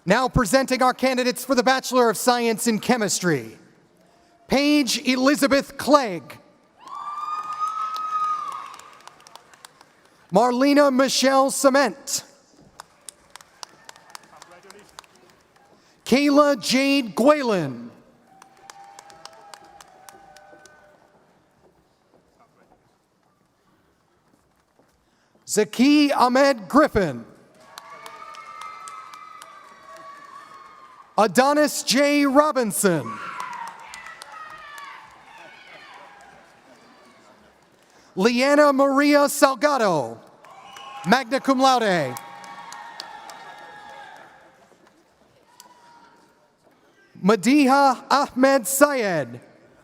Now presenting our candidates for the Bachelor of Science in Chemistry. Paige Elizabeth Clegg. Marlena Michelle Cement. Kayla Jade Guelin. Zaki Ahmed Griffin. Adonis J. Robinson. Leanna Maria Salgado, magna cum laude. Madiha Ahmed Syed,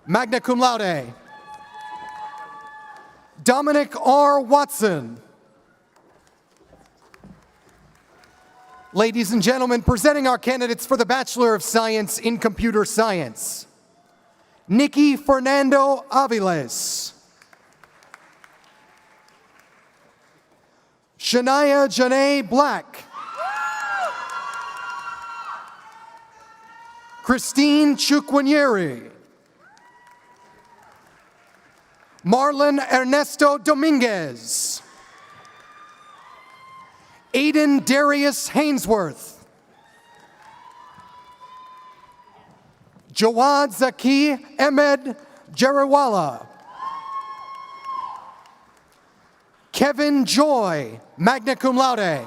magna cum laude. Dominic R. Watson. Ladies and gentlemen, presenting our candidates for the Bachelor of Science in Computer Science. Nikki Fernando Aviles. Shania Janae Black. Christine Chukwanyeri. Marlon Ernesto Dominguez. Aiden Darius Hainsworth. Jawad Zaki Ahmed Jariwala. Kevin Joy, magna cum laude.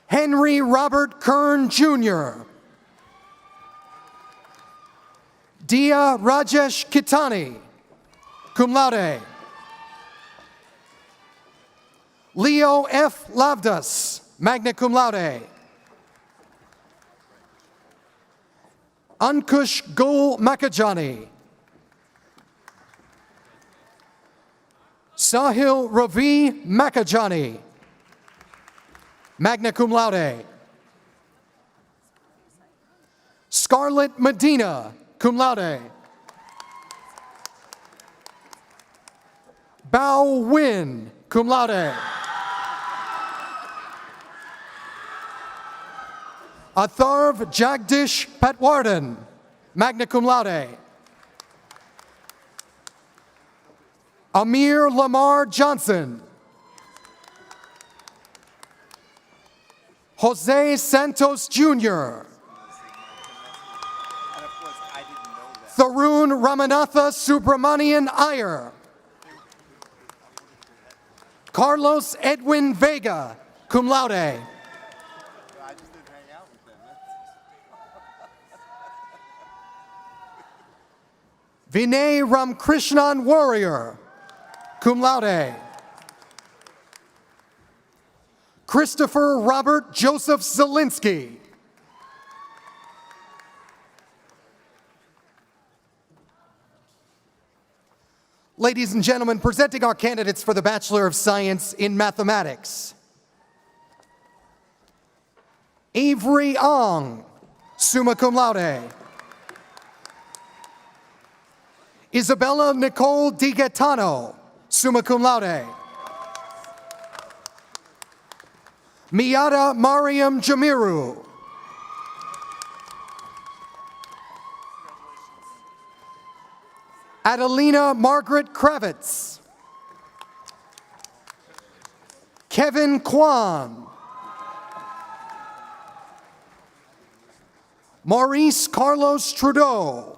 Henry Robert Kern Jr. Dia Rajesh Kitani, cum laude. Leo F. Lavdas, magna cum laude. Ankush Gul Makajani. Sahil Ravi Makajani, magna cum laude. Scarlett Medina, cum laude. Bao Win, cum laude. Atharv Jagdish Patwardhan, magna cum laude. Amir Lamar Johnson. Jose Santos Jr. Tharun Ramanatha Subramanian Iyer. Carlos Edwin Vega, cum laude. Vinay Ramkrishnan Warrior, cum laude. Christopher Robert Joseph Zielinski. Ladies and gentlemen, presenting our candidates for the Bachelor of Science in Mathematics. Avery Ong, summa cum laude. Isabella Nicole DiGaetano, summa cum laude. Miata Mariam Jamiru. Adelina Margaret Kravitz. Kevin Kwan. Maurice Carlos Trudeau.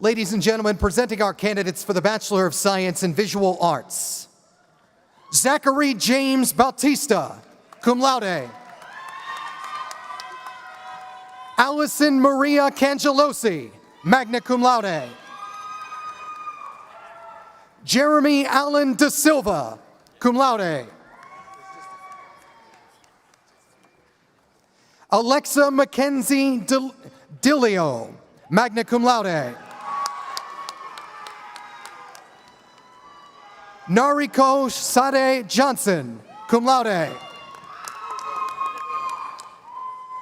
Ladies and gentlemen, presenting our candidates for the Bachelor of Science in Visual Arts. Zachary James Bautista, cum laude. Allison Maria Cangelosi, magna cum laude. Jeremy Allen Da Silva, cum laude. Alexa Mackenzie Dillio, magna cum laude. Nariko Sade Johnson, cum laude.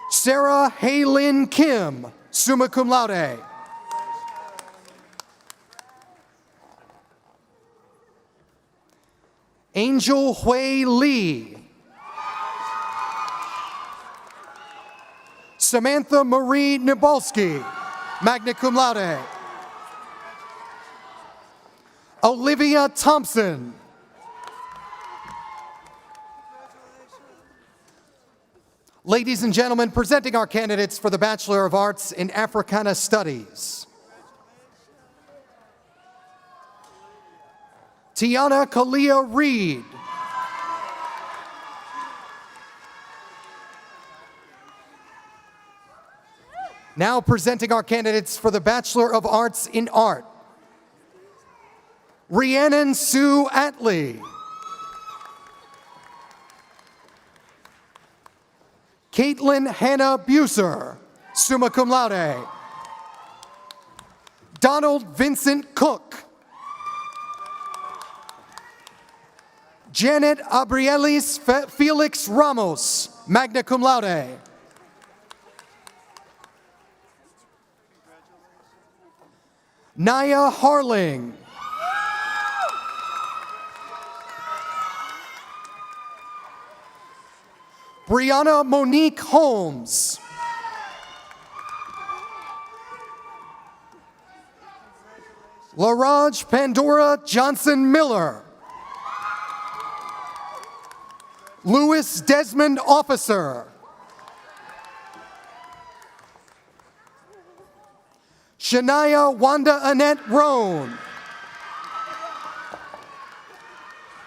Sarah Haylin Kim, summa cum laude. Angel Hui Lee. Samantha Marie Nibalski, magna cum laude. Olivia Thompson. Ladies and gentlemen, presenting our candidates for the Bachelor of Arts in Africana Studies. Tiana Kalia Reed. Now presenting our candidates for the Bachelor of Arts in Art. Rhiannon Sue Atley. Caitlin Hannah Buser, summa cum laude. Donald Vincent Cook. Janet Abrielis Felix Ramos, magna cum laude. Naya Harling. Brianna Monique Holmes. Laraj Pandora Johnson Miller. Louis Desmond Officer. Shania Wanda Annette Roan.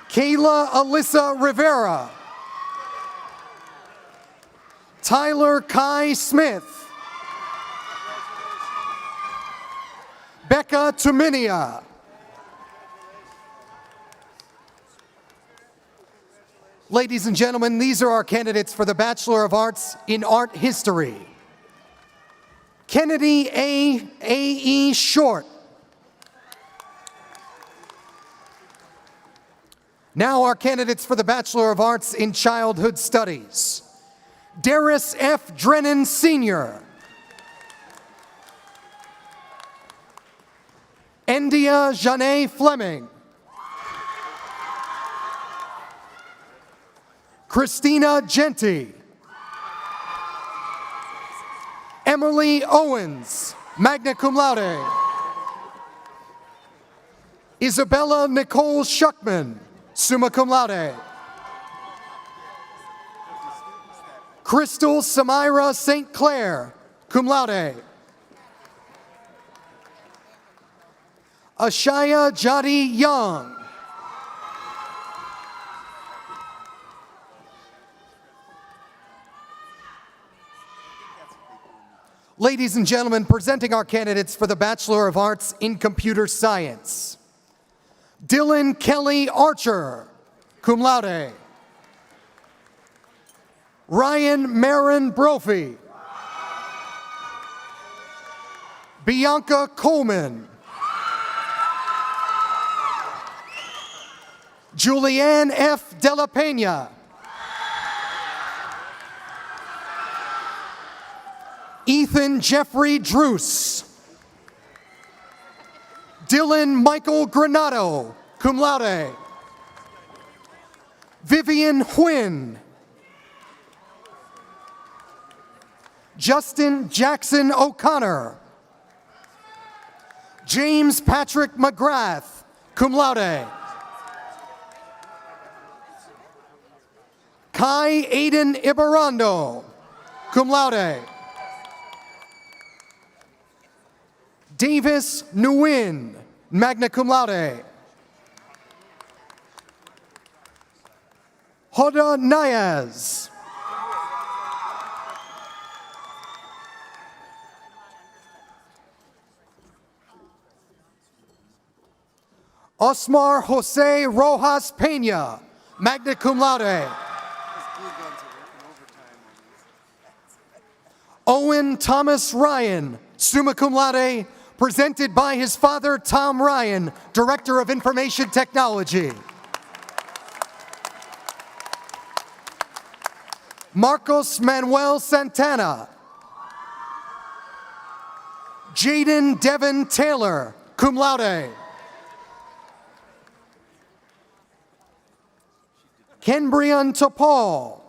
Kayla Alyssa Rivera. Tyler Kai Smith. Becca Tuminia. Ladies and gentlemen, these are our candidates for the Bachelor of Arts in Art History. Kennedy A.E. Short. Now our candidates for the Bachelor of Arts in Childhood Studies. Darius F. Drennan Sr. Endia Janae Fleming. Christina Genti. Emily Owens, magna cum laude. Isabella Nicole Schuckman, summa cum laude. Crystal Samira St. Clair, cum laude. Ashaya Jadi Young. Ladies and gentlemen, presenting our candidates for the Bachelor of Arts in Computer Science. Dylan Kelly Archer, cum laude. Ryan Marin Brophy. Bianca Coleman. Julianne F. Della Pena. Ethan Jeffrey Druce. Dylan Michael Granado, cum laude. Vivian Huynh. Justin Jackson O'Connor. James Patrick McGrath, cum laude. Kai Aiden Ibarrando, cum laude. Davis Nguyen, magna cum laude. Hoda Nayaz. Osmar Jose Rojas Peña, magna cum laude. Owen Thomas Ryan, summa cum laude, presented by his father, Tom Ryan, Director of Information Technology. Marcos Manuel Santana. Jaden Devin Taylor, cum laude. Kenbrian Topal.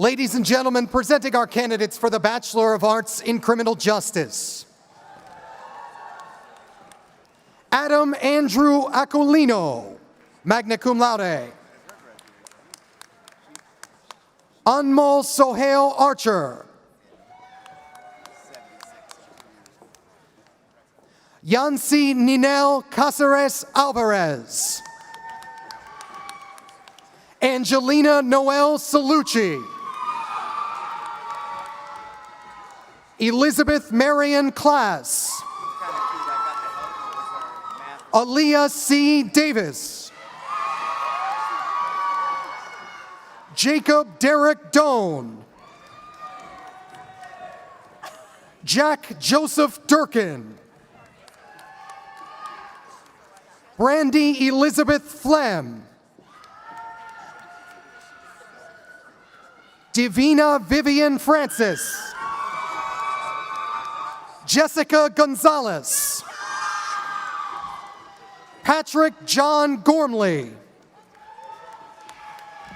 Ladies and gentlemen, presenting our candidates for the Bachelor of Arts in Criminal Justice. Adam Andrew Acolino, magna cum laude. Anmol Sohail Archer. Yancy Ninel Caceres Alvarez. Angelina Noel Salucci. Elizabeth Marion Klass. Aaliyah C. Davis. Jacob Derek Doan. Jack Joseph Durkin. Brandy Elizabeth Flem. Divina Vivian Francis. Jessica Gonzalez. Patrick John Gormley.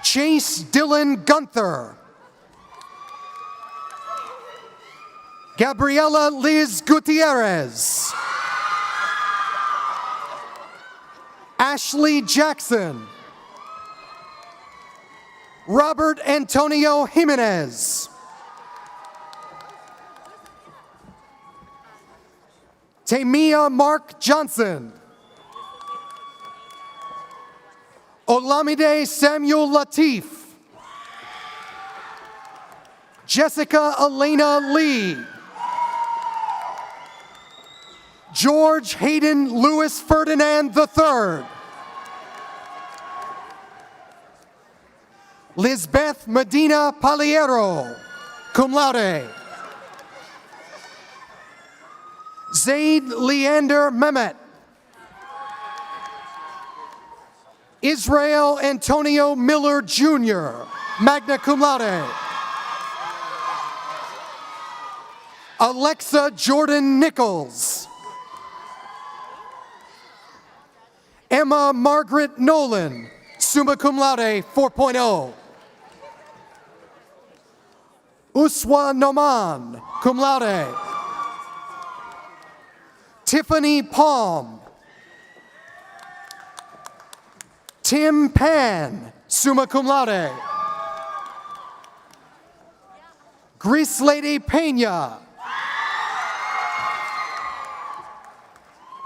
Chase Dylan Gunther. Gabriela Liz Gutierrez. Ashley Jackson. Robert Antonio Jimenez. Tamia Mark Johnson. Olamide Samuel Latif. Jessica Elena Lee. George Hayden Lewis Ferdinand III. Lizbeth Medina Paliero, cum laude. Zaid Leander Mehmet. Israel Antonio Miller Jr., magna cum laude. Alexa Jordan Nichols. Emma Margaret Nolan, summa cum laude 4.0. Uswa Noman, cum laude. Tiffany Palm. Tim Pan, summa cum laude. Grease Lady Pena.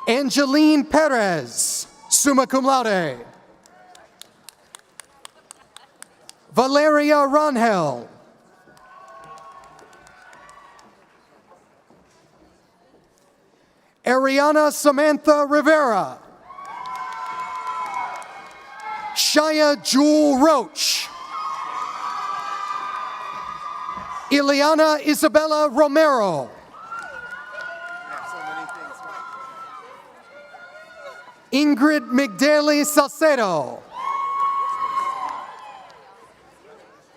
Angeline Perez, summa cum laude. Valeria Rangel. Ariana Samantha Rivera. Shia Jewel Roach. Ileana Isabella Romero. Ingrid Migdaly Salcedo.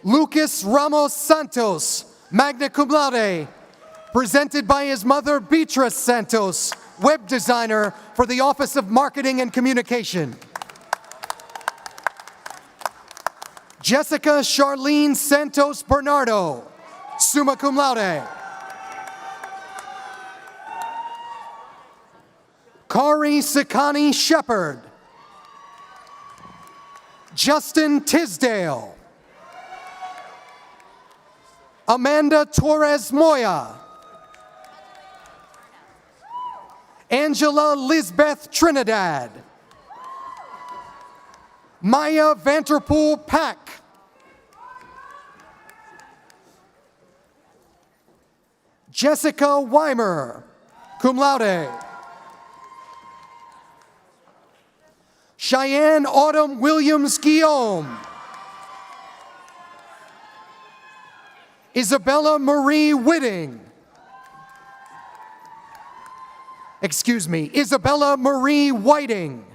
Lucas Ramos Santos, magna cum laude, presented by his mother, Beatrice Santos, web designer for the Office of Marketing and Communication. Jessica Charlene Santos Bernardo, summa cum laude. Kari Sikani Shepard. Justin Tisdale. Amanda Torres Moya. Angela Lisbeth Trinidad. Maya Vanterpool Pack. Jessica Weimer, cum laude. Cheyenne Autumn Williams Guillaume. Isabella Marie Whitting. Isabella Marie Whiting.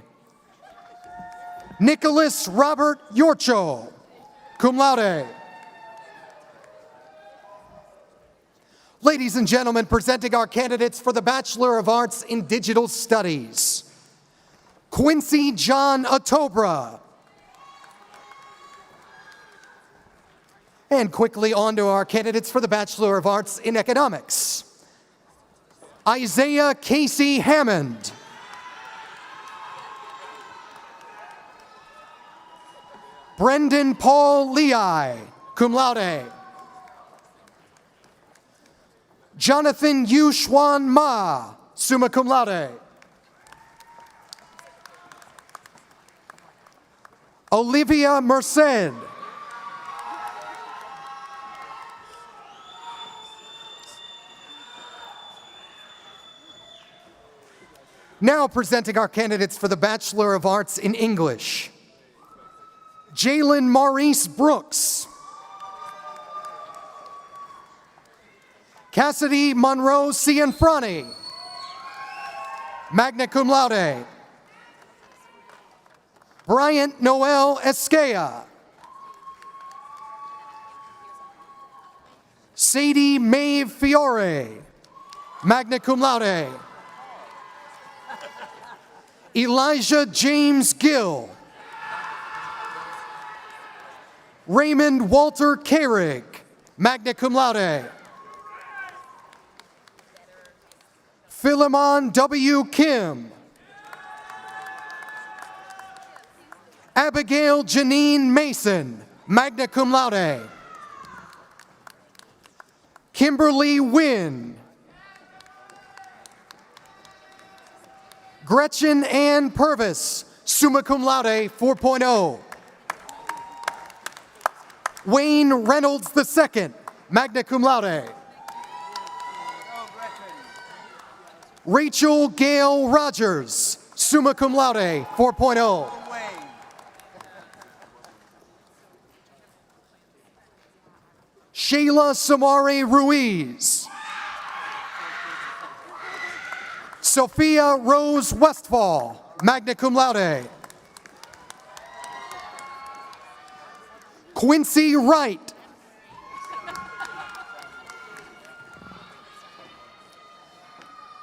Nicholas Robert Yorcho, cum laude. Ladies and gentlemen, presenting our candidates for the Bachelor of Arts in Digital Studies. Quincy John Otobra. And quickly on to our candidates for the Bachelor of Arts in Economics. Isaiah Casey Hammond. Brendan Paul Lei, cum laude. Jonathan Yu Xuan Ma, summa cum laude. Olivia Merced. Now presenting our candidates for the Bachelor of Arts in English. Jalen Maurice Brooks. Cassidy Monroe Cianfrani, magna cum laude. Bryant Noel Esquea. Sadie Maeve Fiore, magna cum laude. Elijah James Gill. Raymond Walter Carrig, magna cum laude. Philemon W. Kim. Abigail Janine Mason, magna cum laude. Kimberly Wynn. Gretchen Ann Purvis, summa cum laude 4.0. Wayne Reynolds II, magna cum laude. Rachel Gail Rogers, summa cum laude 4.0. Shayla Samari Ruiz. Sophia Rose Westfall, magna cum laude. Quincy Wright.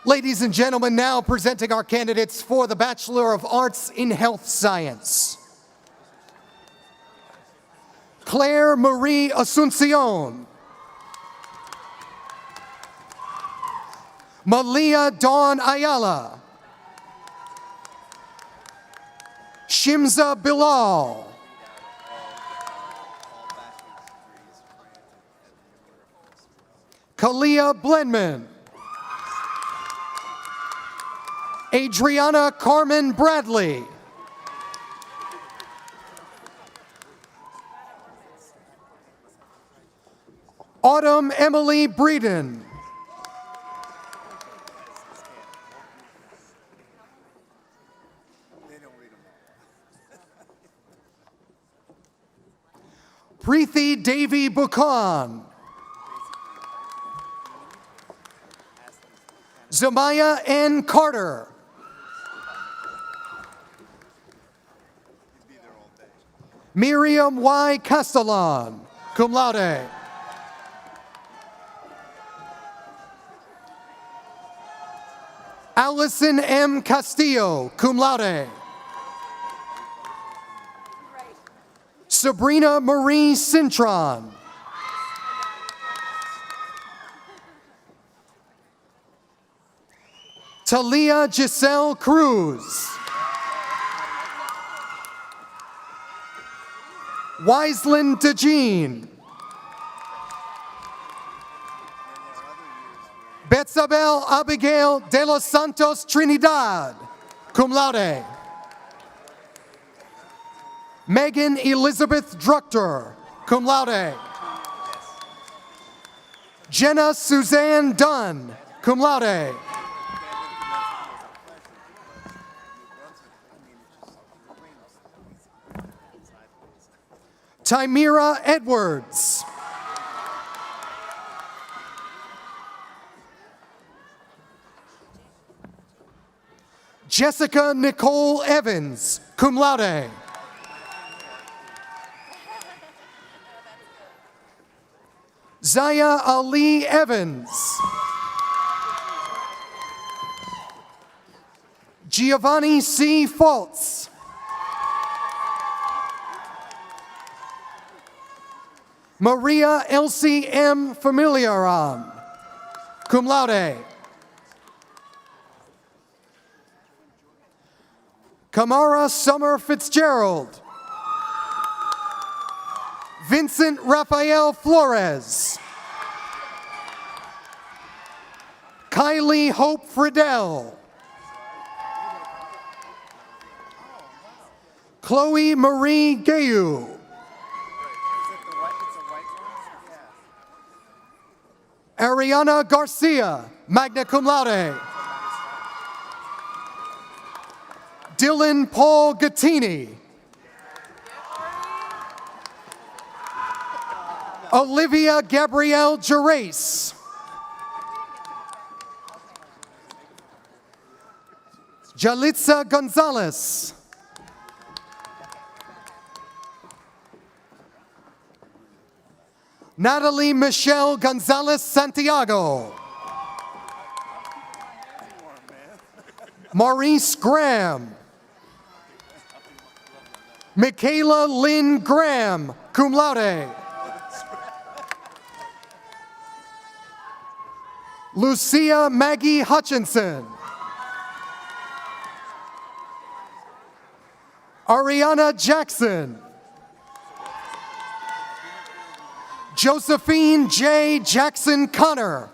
Ladies and gentlemen, now presenting our candidates for the Bachelor of Arts in Health Science. Claire Marie Asuncion. Malia Dawn Ayala. Shimza Bilal. Kalia Blenman. Adriana Carmen Bradley. Autumn Emily Breeden. Preeti Devi Bukan. Zamaya N. Carter. Miriam Y. Castellan. cum laude. Allison M. Castillo, cum laude. Sabrina Marie Cintron. Talia Giselle Cruz. Wiseland DeJean. Betzabel Abigail de los Santos Trinidad, cum laude. Megan Elizabeth Drucker, cum laude. Jenna Suzanne Dunn, cum laude. Timira Edwards. Jessica Nicole Evans, cum laude. Zaya Ali Evans. Giovanni C. Fultz. Maria Elsie M. Familiaran, cum laude. Kamara Summer Fitzgerald. Vincent Rafael Flores. Kylie Hope Friedel. Chloe Marie Gayu. Ariana Garcia, magna cum laude. Dylan Paul Gattini. Olivia Gabrielle Gerace. Jalitza Gonzalez. Natalie Michelle Gonzalez Santiago. Maurice Graham. Michaela Lynn Graham, cum laude. Lucia Maggie Hutchinson. Ariana Jackson. Josephine J. Jackson Connor.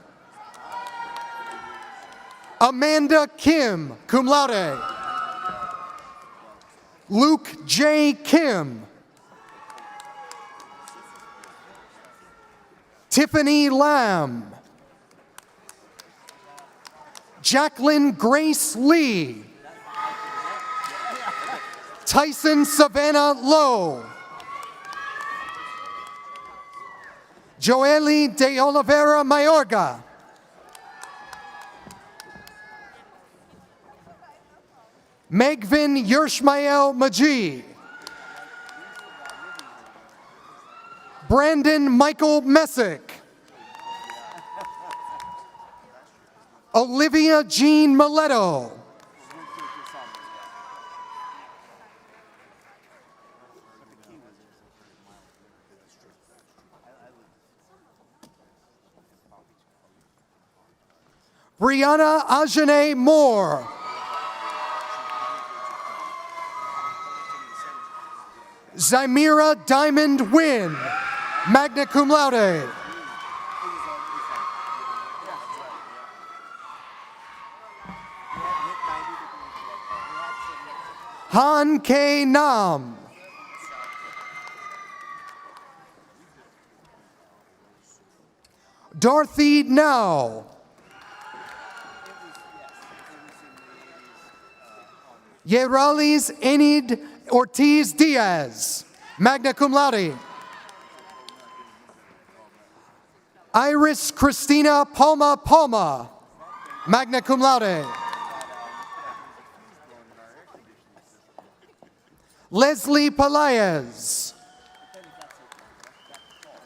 Amanda Kim, cum laude. Luke J. Kim. Tiffany Lamb. Jacquelyn Grace Lee. Tyson Savannah Lowe. Joely de Oliveira Mayorga. Megvin Yershmael Maji. Brandon Michael Messick. Olivia Jean Miletto. Brianna Ajane Moore. Zymira Diamond Wynn, magna cum laude. Han K. Nam. Dorothy Now. Yeralis Enid Ortiz Diaz, magna cum laude. Iris Christina Palma Palma, magna cum laude. Leslie Pelaez.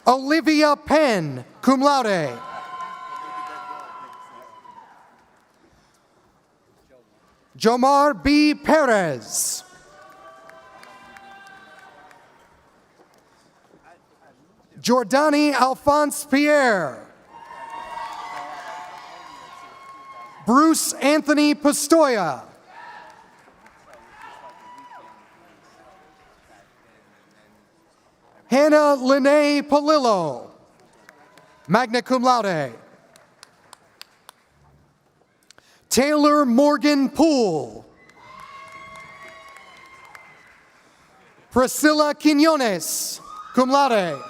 Olivia Penn, cum laude. Jomar B. Perez. Jordani Alphonse Pierre. Bruce Anthony Pistoia. Hannah Lene Palillo, magna cum laude. Taylor Morgan Poole. Priscilla Quinones, cum laude.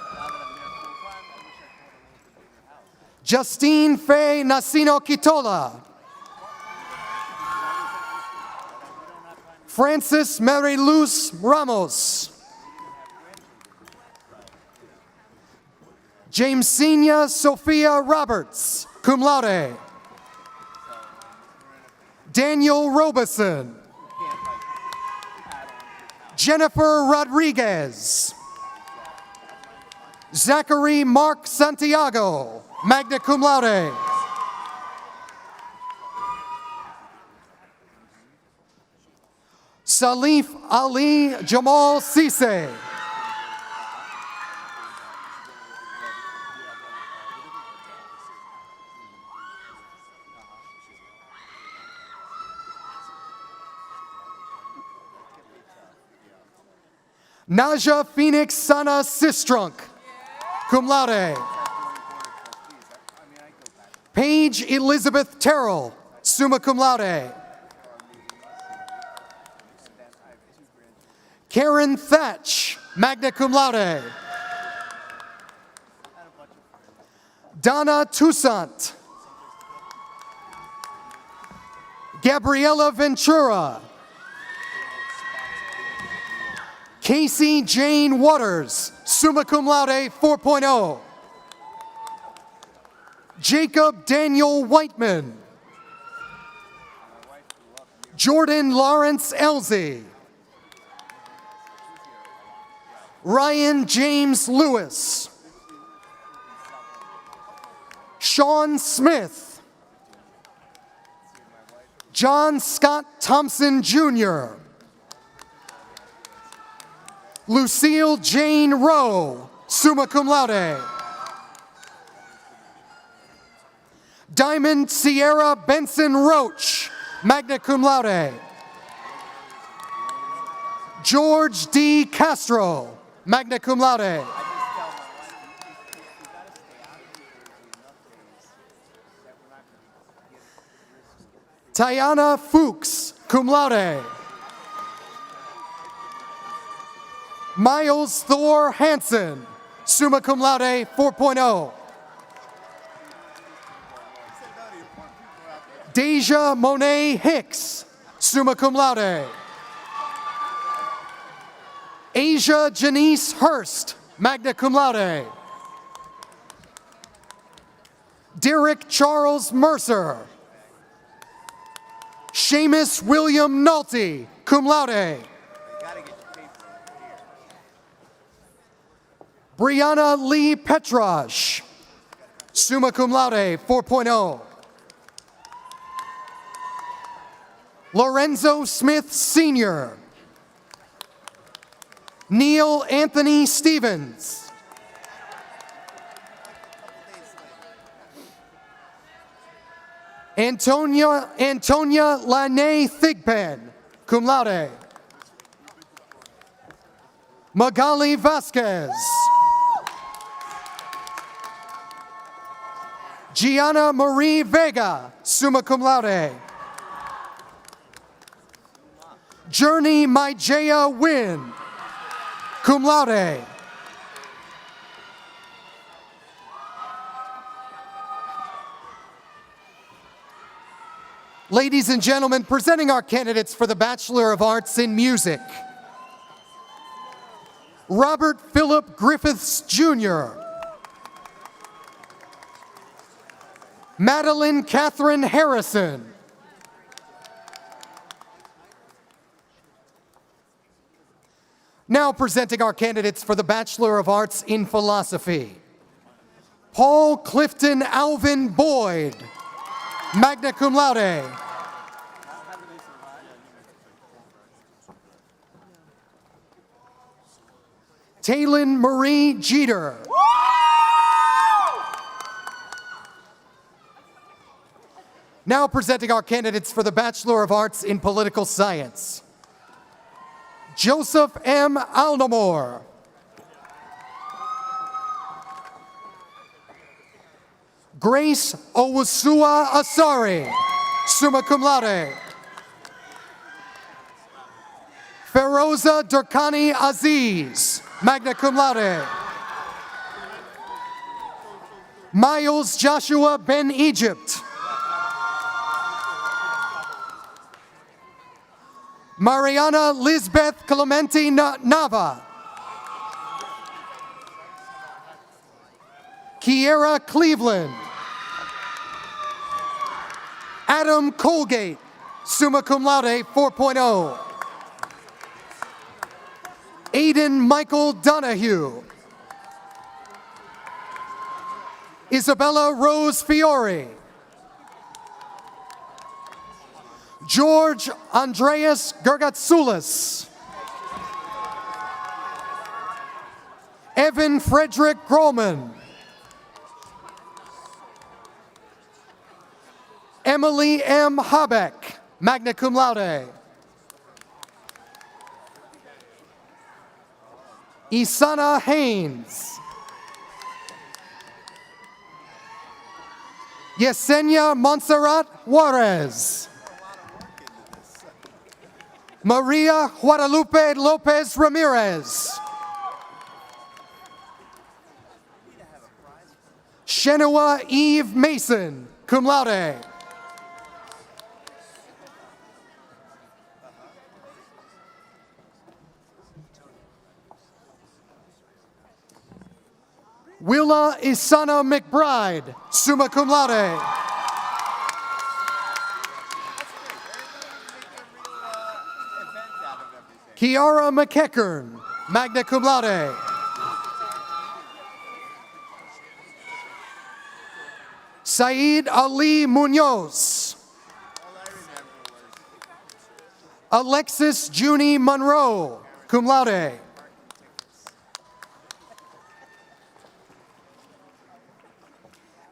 Justine Faye Nacino Quitola. Francis Mary Luz Ramos. Jamesina Sophia Roberts, cum laude. Daniel Robeson. Jennifer Rodriguez. Zachary Mark Santiago, magna cum laude. Salif Ali Jamal Sise. Naja Phoenix Sana Sistrunk, cum laude. Paige Elizabeth Terrell, summa cum laude. Karen Thatch, magna cum laude. Donna Toussaint. Gabriela Ventura. Casey Jane Waters, summa cum laude 4.0. Jacob Daniel Whiteman. Jordan Lawrence Elsie. Ryan James Lewis. Sean Smith. John Scott Thompson Jr. Lucille Jane Rowe, summa cum laude. Diamond Sierra Benson Roach, magna cum laude. George D. Castro, magna cum laude. Tiana Fuchs, cum laude. Miles Thor Hansen, summa cum laude 4.0. Deja Monet Hicks, summa cum laude. Asia Janice Hurst, magna cum laude. Derek Charles Mercer. Seamus William Nolte, cum laude. Brianna Lee Petraj, summa cum laude 4.0. Lorenzo Smith Sr. Neil Anthony Stevens. Antonia Lanae Thigpen, cum laude. Magali Vasquez. Gianna Marie Vega, summa cum laude. Journey Maijaya Win, cum laude. Ladies and gentlemen, presenting our candidates for the Bachelor of Arts in Music. Robert Philip Griffiths, Jr. Madeline Catherine Harrison. Now presenting our candidates for the Bachelor of Arts in Philosophy. Paul Clifton Alvin Boyd, magna cum laude. Taylin Marie Jeter. Now presenting our candidates for the Bachelor of Arts in Political Science. Joseph M. Alnamore. Grace Owusua Asari, summa cum laude. Feroza Durkani Aziz, magna cum laude. Miles Joshua Ben Egypt. Mariana Lisbeth Clemente Nava. Kiera Cleveland. Adam Colgate, summa cum laude 4.0. Aiden Michael Donahue. Isabella Rose Fiore. George Andreas Gergatsoulis. Evan Frederick Groman. Emily M. Habeck, magna cum laude. Isana Haynes. Yesenia Montserrat Juarez. Maria Guadalupe Lopez Ramirez. Shenua Eve Mason, cum laude. Willa Isana McBride, summa cum laude. Kiara McEachern, magna cum laude. Saeed Ali Munoz. Alexis Junie Monroe, cum laude.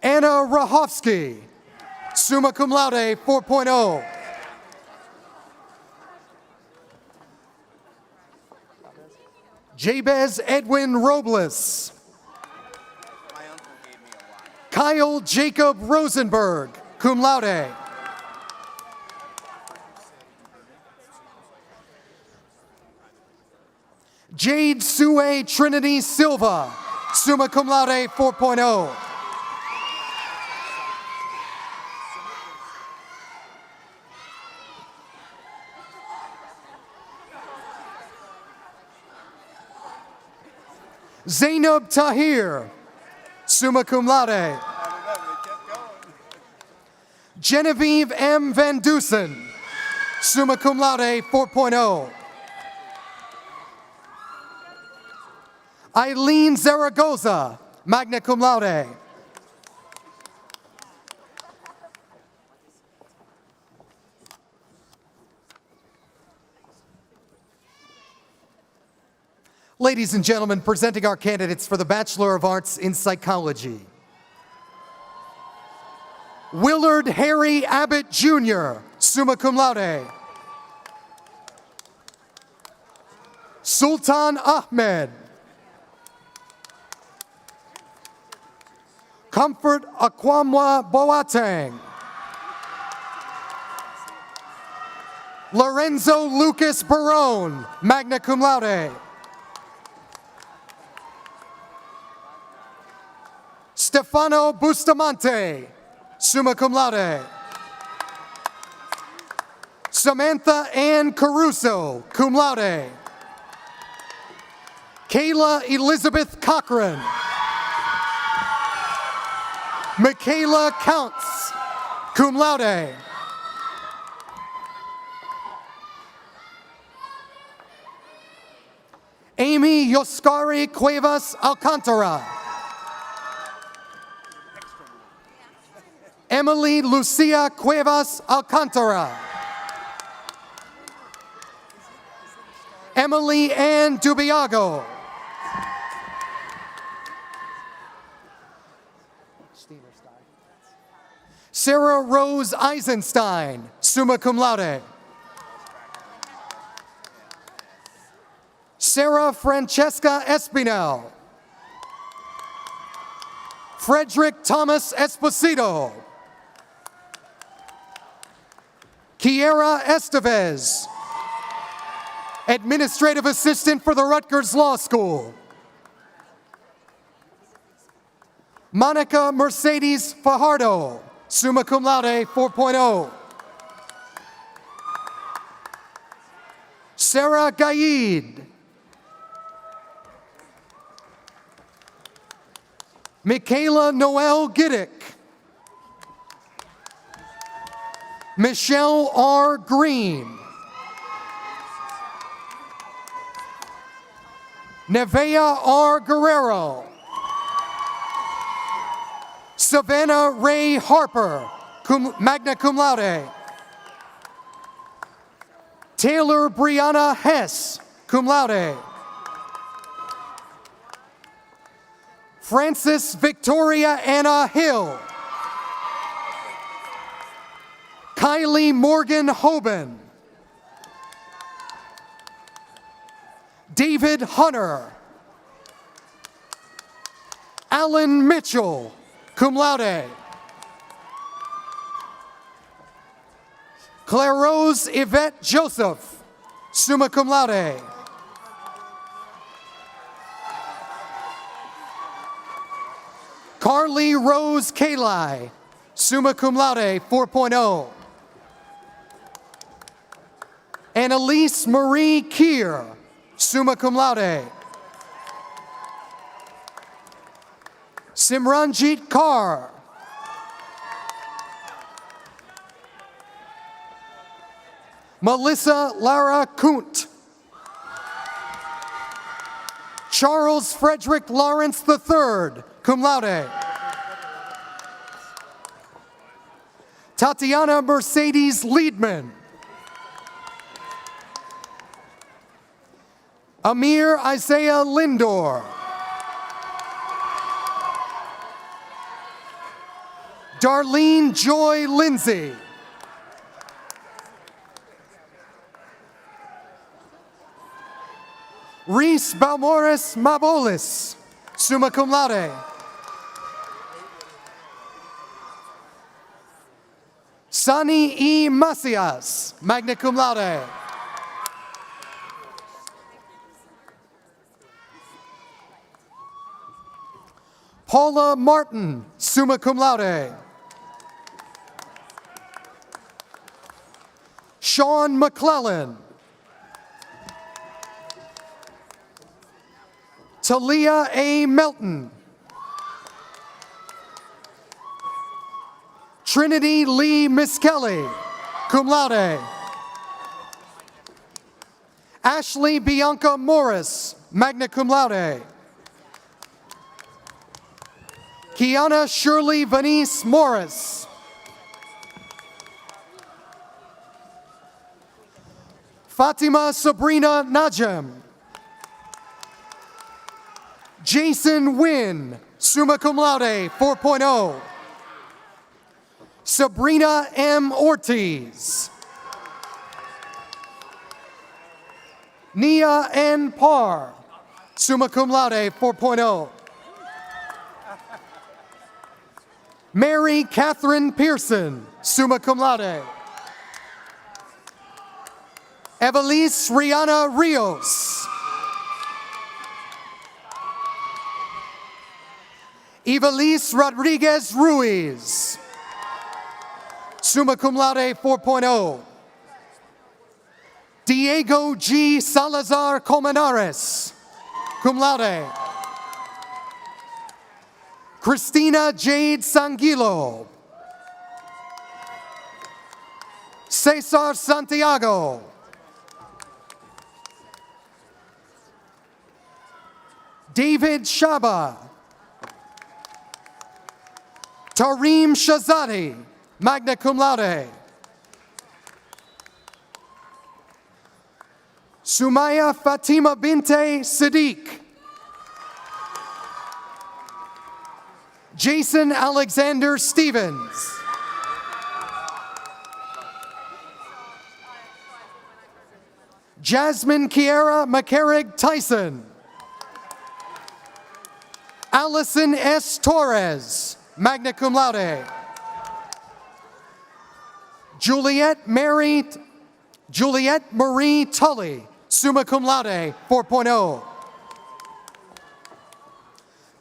Anna Rahovsky, summa cum laude 4.0. Jabez Edwin Robles. Kyle Jacob Rosenberg, cum laude. Jade Sue Trinity Silva, summa cum laude 4.0. Zainab Tahir, summa cum laude. Genevieve M. Van Dusen, summa cum laude 4.0. Eileen Zaragoza, magna cum laude. Ladies and gentlemen, presenting our candidates for the Bachelor of Arts in Psychology. Willard Harry Abbott Jr., summa cum laude. Sultan Ahmed. Comfort Akwamwa Boateng. Lorenzo Lucas Barone, magna cum laude. Stefano Bustamante, summa cum laude. Samantha Ann Caruso, cum laude. Kayla Elizabeth Cochran. Michaela Counts, cum laude. Amy Yoscari Cuevas Alcantara. Emily Lucia Cuevas Alcantara. Emily Ann Dubiago. Sarah Rose Eisenstein, summa cum laude. Sarah Francesca Espinel. Frederick Thomas Esposito. Kiera Estevez, Administrative Assistant for the Rutgers Law School. Monica Mercedes Fajardo, summa cum laude 4.0. Sarah Gaid. Michaela Noel Giddick. Michelle R. Green. Nevea R. Guerrero. Savannah Ray Harper, magna cum laude. Taylor Brianna Hess, cum laude. Frances Victoria Anna Hill. Kylie Morgan Hoban. David Hunter. Alan Mitchell, cum laude. Claire Rose Yvette Joseph, summa cum laude. Carly Rose Kalai, summa cum laude 4.0. Annalise Marie Keir, summa cum laude. Simranjit Kaur. Melissa Lara Kunt. Charles Frederick Lawrence III, cum laude. Tatiana Mercedes Liedman. Amir Isaiah Lindor. Darlene Joy Lindsay. Reese Balmores Mabolis, summa cum laude. Sani E. Macias, magna cum laude. Paula Martin, summa cum laude. Sean McClellan. Talia A. Melton. Trinity Lee Miskelly, cum laude. Ashley Bianca Morris, magna cum laude. Kiana Shirley Venice Morris. Fatima Sabrina Najem. Jason Wynn, summa cum laude 4.0. Sabrina M. Ortiz. Nia N. Parr, summa cum laude 4.0. Mary Catherine Pearson, summa cum laude. Evelise Rihanna Rios. Evelise Rodriguez Ruiz, summa cum laude 4.0. Diego G. Salazar Colmenares, cum laude. Christina Jade Sanguilo. Cesar Santiago. David Shaba. Tareem Shazadi, magna cum laude. Sumaya Fatima Binte Siddiq. Jason Alexander Stevens. Jasmine Kiera McCarrick Tyson. Allison S. Torres, magna cum laude. Juliette Marie Tully, summa cum laude, 4.0.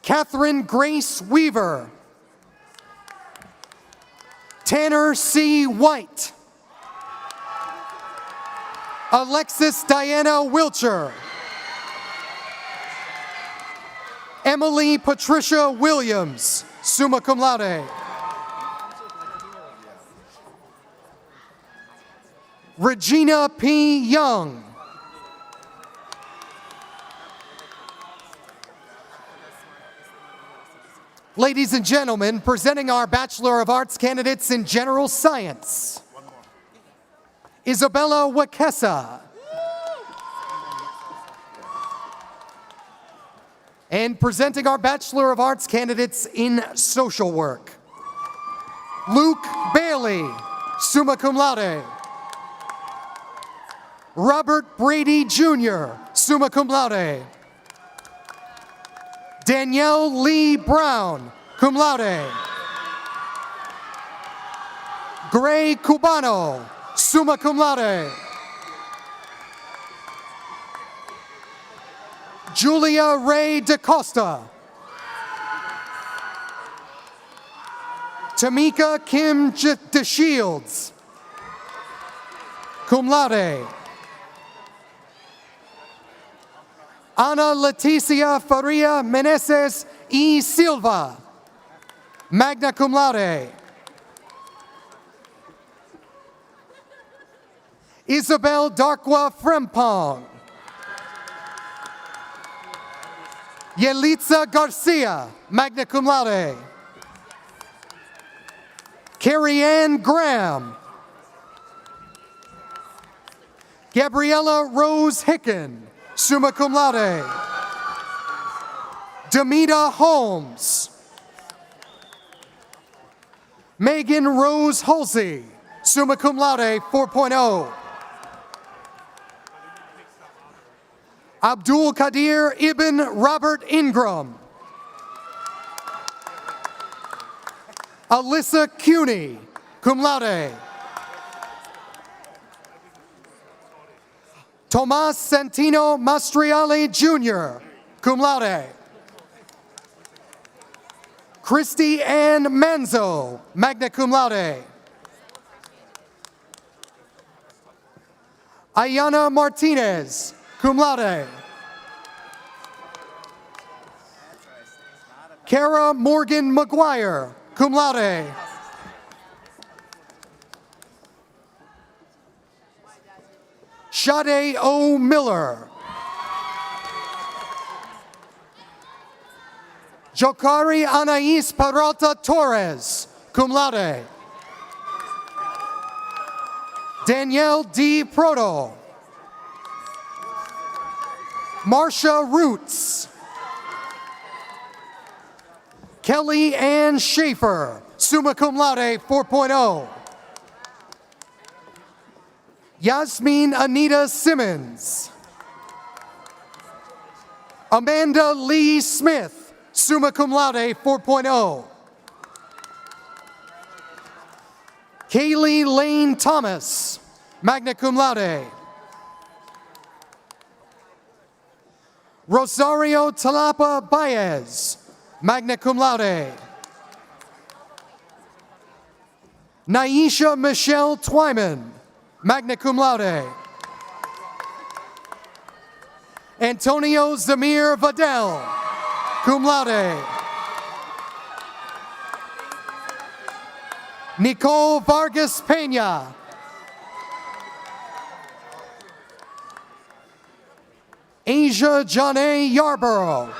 Catherine Grace Weaver. Tanner C. White. Alexis Diana Wilcher. Emily Patricia Williams, summa cum laude. Regina P. Young. Ladies and gentlemen, presenting our Bachelor of Arts candidates in General Science. Isabella Wakesa. And presenting our Bachelor of Arts candidates in Social Work. Luke Bailey, summa cum laude. Robert Brady Jr., summa cum laude. Danielle Lee Brown, cum laude. Gray Cubano, summa cum laude. Julia Ray DaCosta. Tamika Kim DeShields, cum laude. Ana Leticia Faria Meneses E. Silva, magna cum laude. Isabel Darkwa Frempong. Yelitza Garcia, magna cum laude. Carrie Ann Graham. Gabriella Rose Hicken, summa cum laude. Demita Holmes. Megan Rose Halsey, summa cum laude, 4.0. Abdul Qadir Ibn Robert Ingram. Alyssa Cuny, cum laude. Tomas Santino Mastriali Jr., cum laude. Christy Ann Manzo, magna cum laude. Ayana Martinez, cum laude. Kara Morgan McGuire, cum laude. Sade O. Miller. Jokari Anais Peralta Torres, cum laude. Danielle D. Proto. Marcia Roots. Kelly Ann Schaefer, summa cum laude, 4.0. Yasmin Anita Simmons. Amanda Lee Smith, summa cum laude, 4.0. Kaylee Lane Thomas, magna cum laude. Rosario Talapa Baez, magna cum laude. Naisha Michelle Twyman, magna cum laude. Antonio Zamir Vadel, cum laude. Nicole Vargas Peña. Asia Janae Yarborough,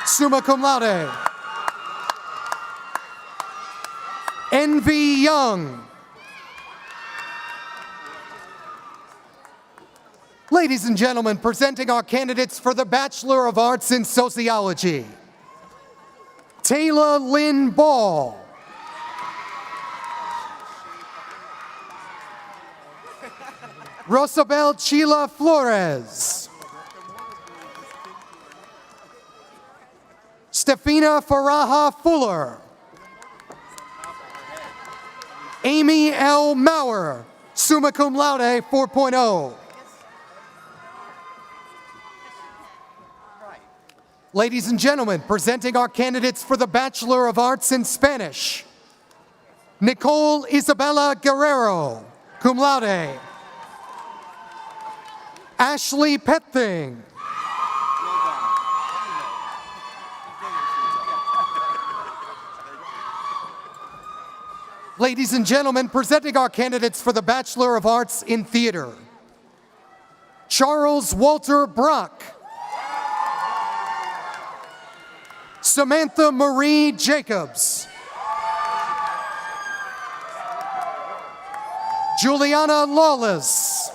summa cum laude. Envy Young, Ladies and gentlemen, presenting our candidates for the Bachelor of Arts in Sociology. Taylor Lynn Ball. Rosabel Chila Flores. Stefina Faraha Fuller. Amy L. Maurer, summa cum laude 4.0. Ladies and gentlemen, presenting our candidates for the Bachelor of Arts in Spanish. Nicole Isabella Guerrero, cum laude. Ashley Petting. Ladies and gentlemen, presenting our candidates for the Bachelor of Arts in Theater. Charles Walter Brock. Samantha Marie Jacobs. Juliana Lawless.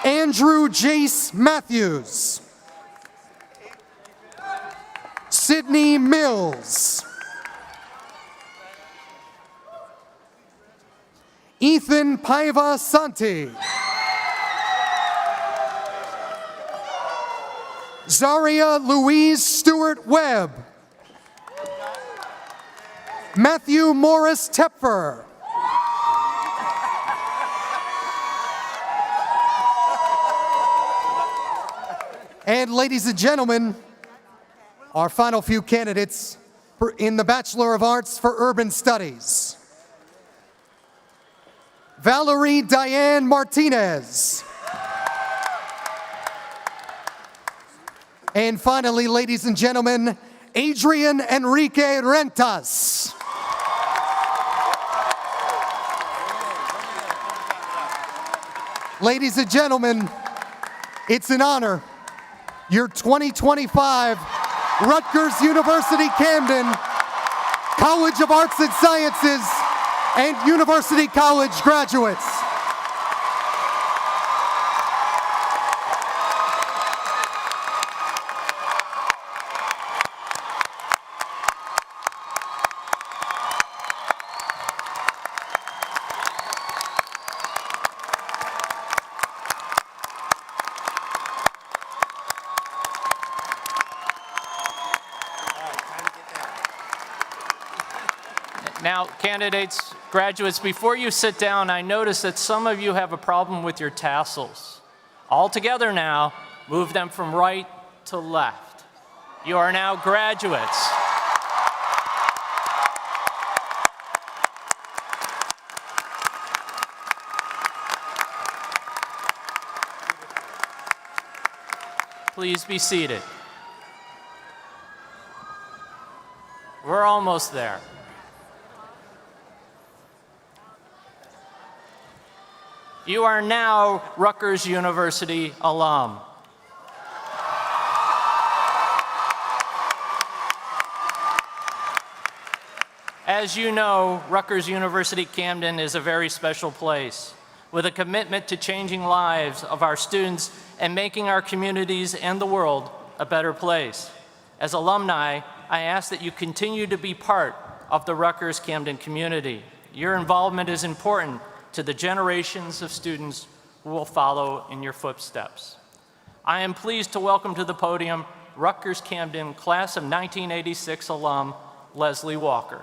Andrew Jace Matthews. Sydney Mills. Ethan Paiva Santi. Zaria Louise Stewart Webb. Matthew Morris Tepfer. And ladies and gentlemen, our final few candidates in the Bachelor of Arts for Urban Studies. Valerie Diane Martinez. And finally, ladies and gentlemen, Adrian Enrique Rentas. Ladies and gentlemen, it's an honor. Your 2025 Rutgers University-Camden College of Arts and Sciences and University College graduates. Now, candidates, graduates, before you sit down, I notice that some of you have a problem with your tassels. All together now, move them from right to left. You are now graduates. Please be seated. We're almost there. You are now Rutgers University alum. As you know, Rutgers University-Camden is a very special place with a commitment to changing lives of our students and making our communities and the world a better place. As alumni, I ask that you continue to be part of the Rutgers-Camden community. Your involvement is important to the generations of students who will follow in your footsteps. I am pleased to welcome to the podium Rutgers-Camden Class of 1986 alum, Leslie Walker.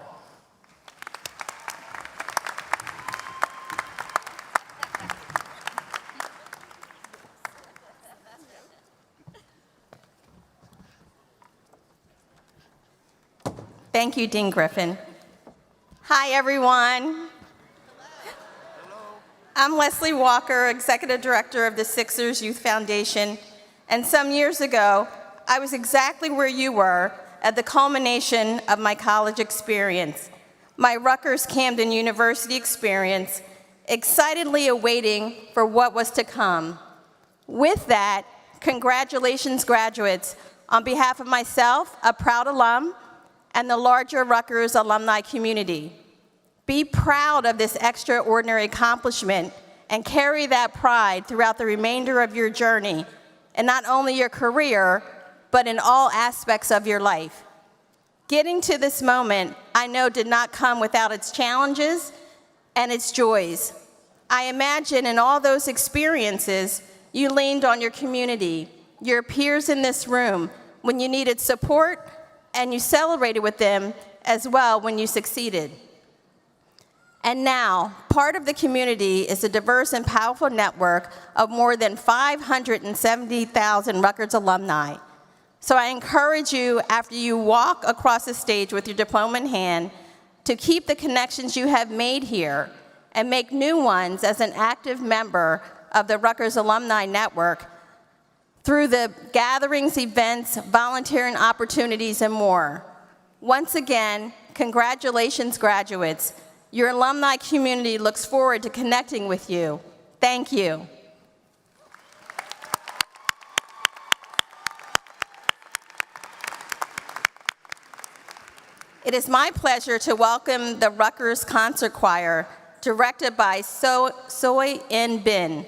Thank you, Dean Griffin. Hi, everyone. I'm Leslie Walker, Executive Director of the Sixers Youth Foundation, and some years ago, I was exactly where you were at the culmination of my college experience, my Rutgers-Camden University experience, excitedly awaiting for what was to come. With that, congratulations, graduates, on behalf of myself, a proud alum, and the larger Rutgers alumni community. Be proud of this extraordinary accomplishment and carry that pride throughout the remainder of your journey, in not only your career, but in all aspects of your life. Getting to this moment, I know, did not come without its challenges and its joys. I imagine in all those experiences, you leaned on your community, your peers in this room, when you needed support, and you celebrated with them as well when you succeeded. And now, part of the community is a diverse and powerful network of more than 570,000 Rutgers alumni. So I encourage you, after you walk across the stage with your diploma in hand, to keep the connections you have made here and make new ones as an active member of the Rutgers Alumni Network through the gatherings, events, volunteering opportunities, and more. Once again, congratulations, graduates. Your alumni community looks forward to connecting with you. Thank you. It is my pleasure to welcome the Rutgers Concert Choir, directed by Soy In Bin.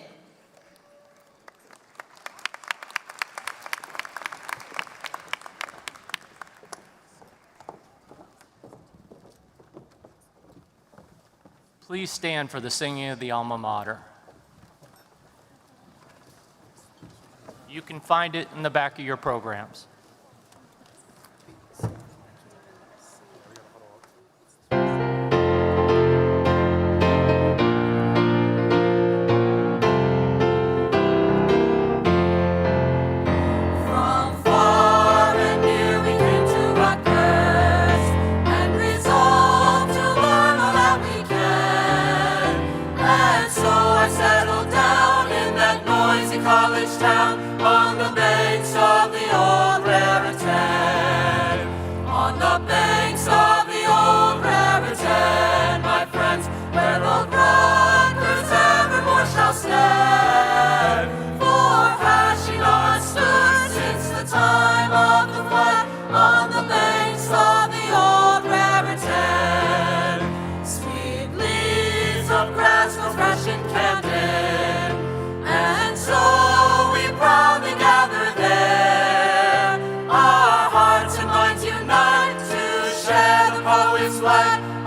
Please stand for the singing of the alma mater. You can find it in the back of your programs.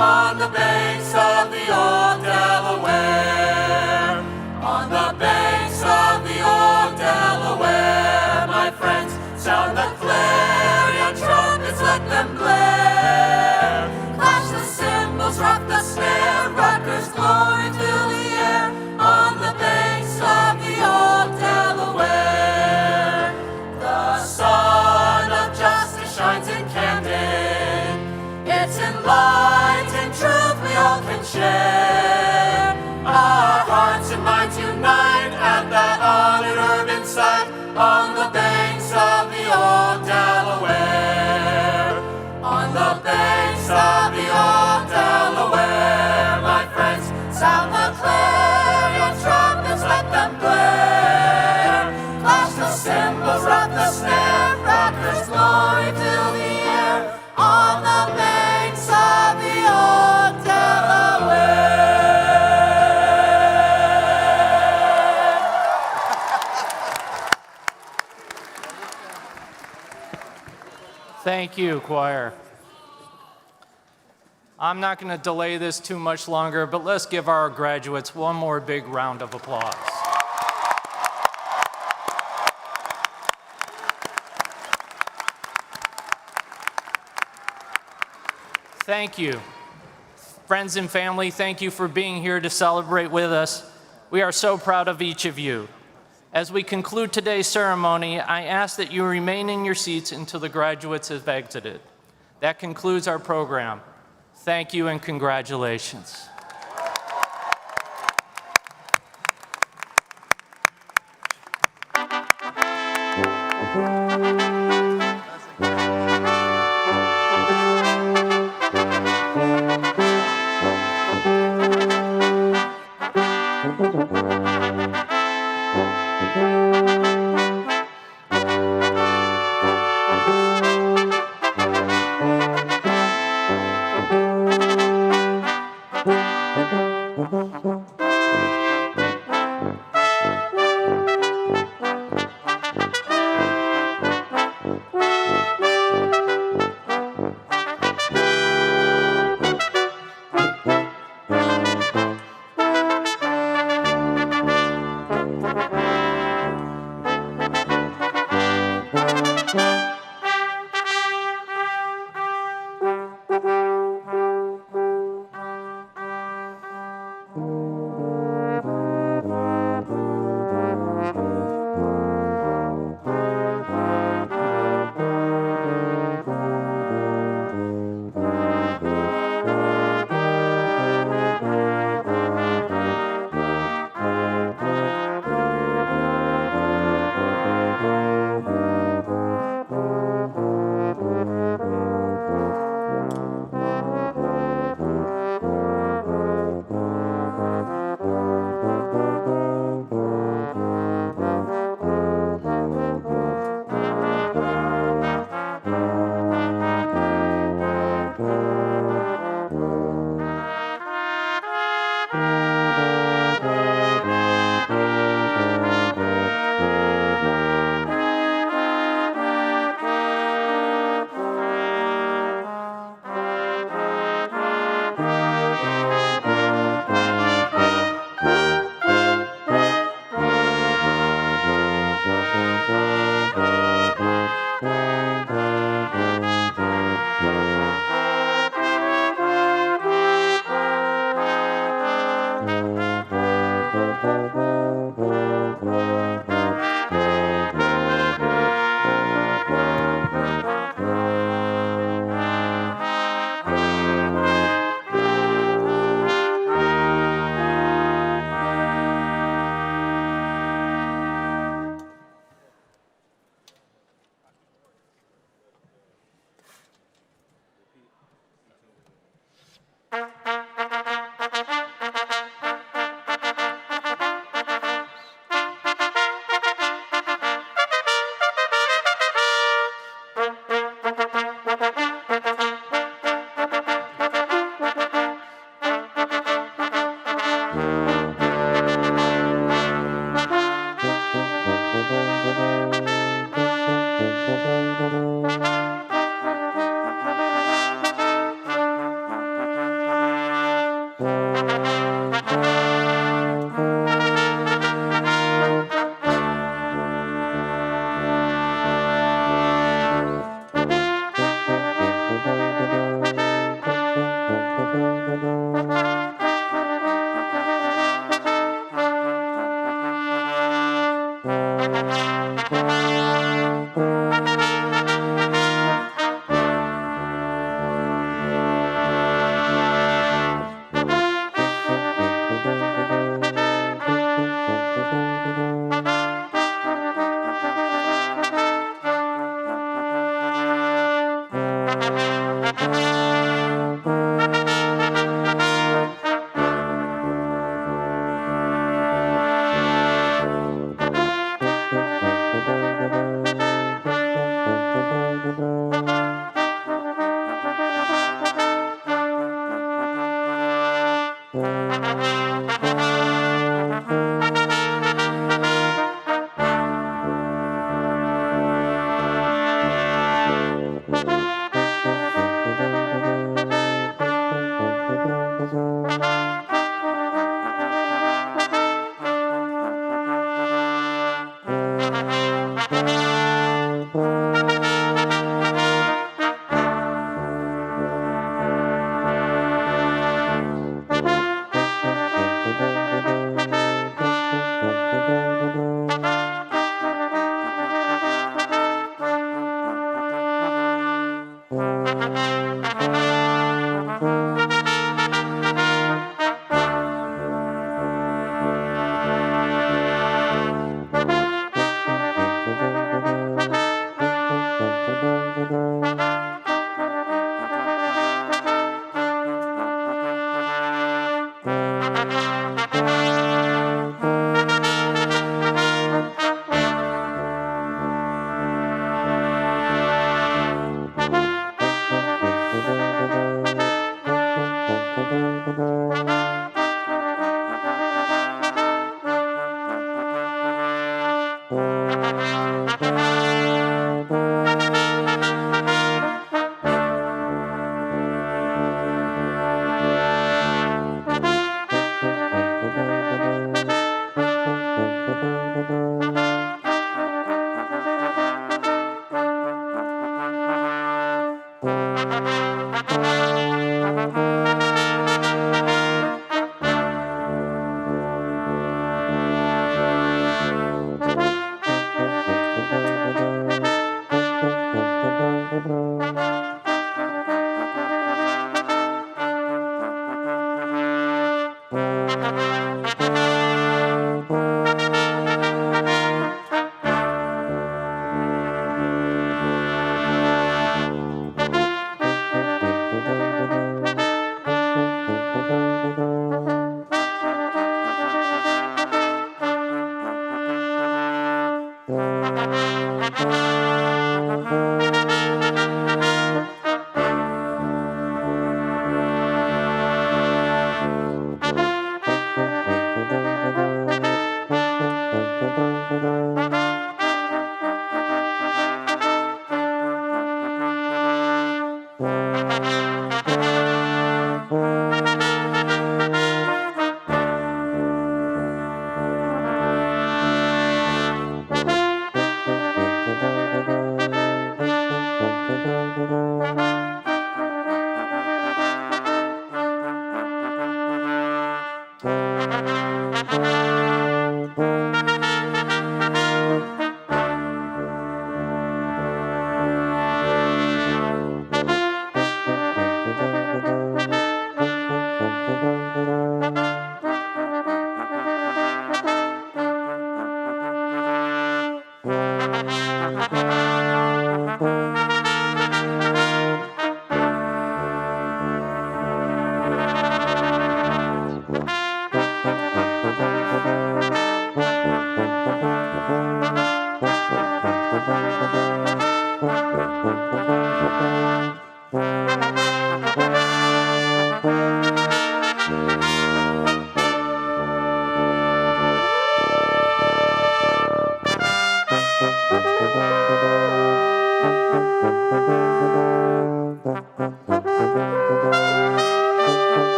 On the banks of the old Delaware, on the banks of the old Delaware, my friends, sound the clarion trumpets, let them blare. Clash the cymbals, rock the snare, Rutgers glory fill the air, on the banks of the old Delaware. The sun of justice shines in Camden, it's in light and truth we all can share. Our hearts and minds unite at that honored urban site on the banks of the old Delaware. On the banks of the old Delaware, my friends, sound the clarion trumpets, let them blare. Clash the cymbals, rock the snare, Rutgers glory fill the air on the banks of the old Delaware. Thank you, choir. I'm not going to delay this too much longer, but let's give our graduates one more big round of applause. Thank you. Friends and family, thank you for being here to celebrate with us. We are so proud of each of you. As we conclude today's ceremony, I ask that you remain in your seats until the graduates have exited. That concludes our program. Thank you and congratulations.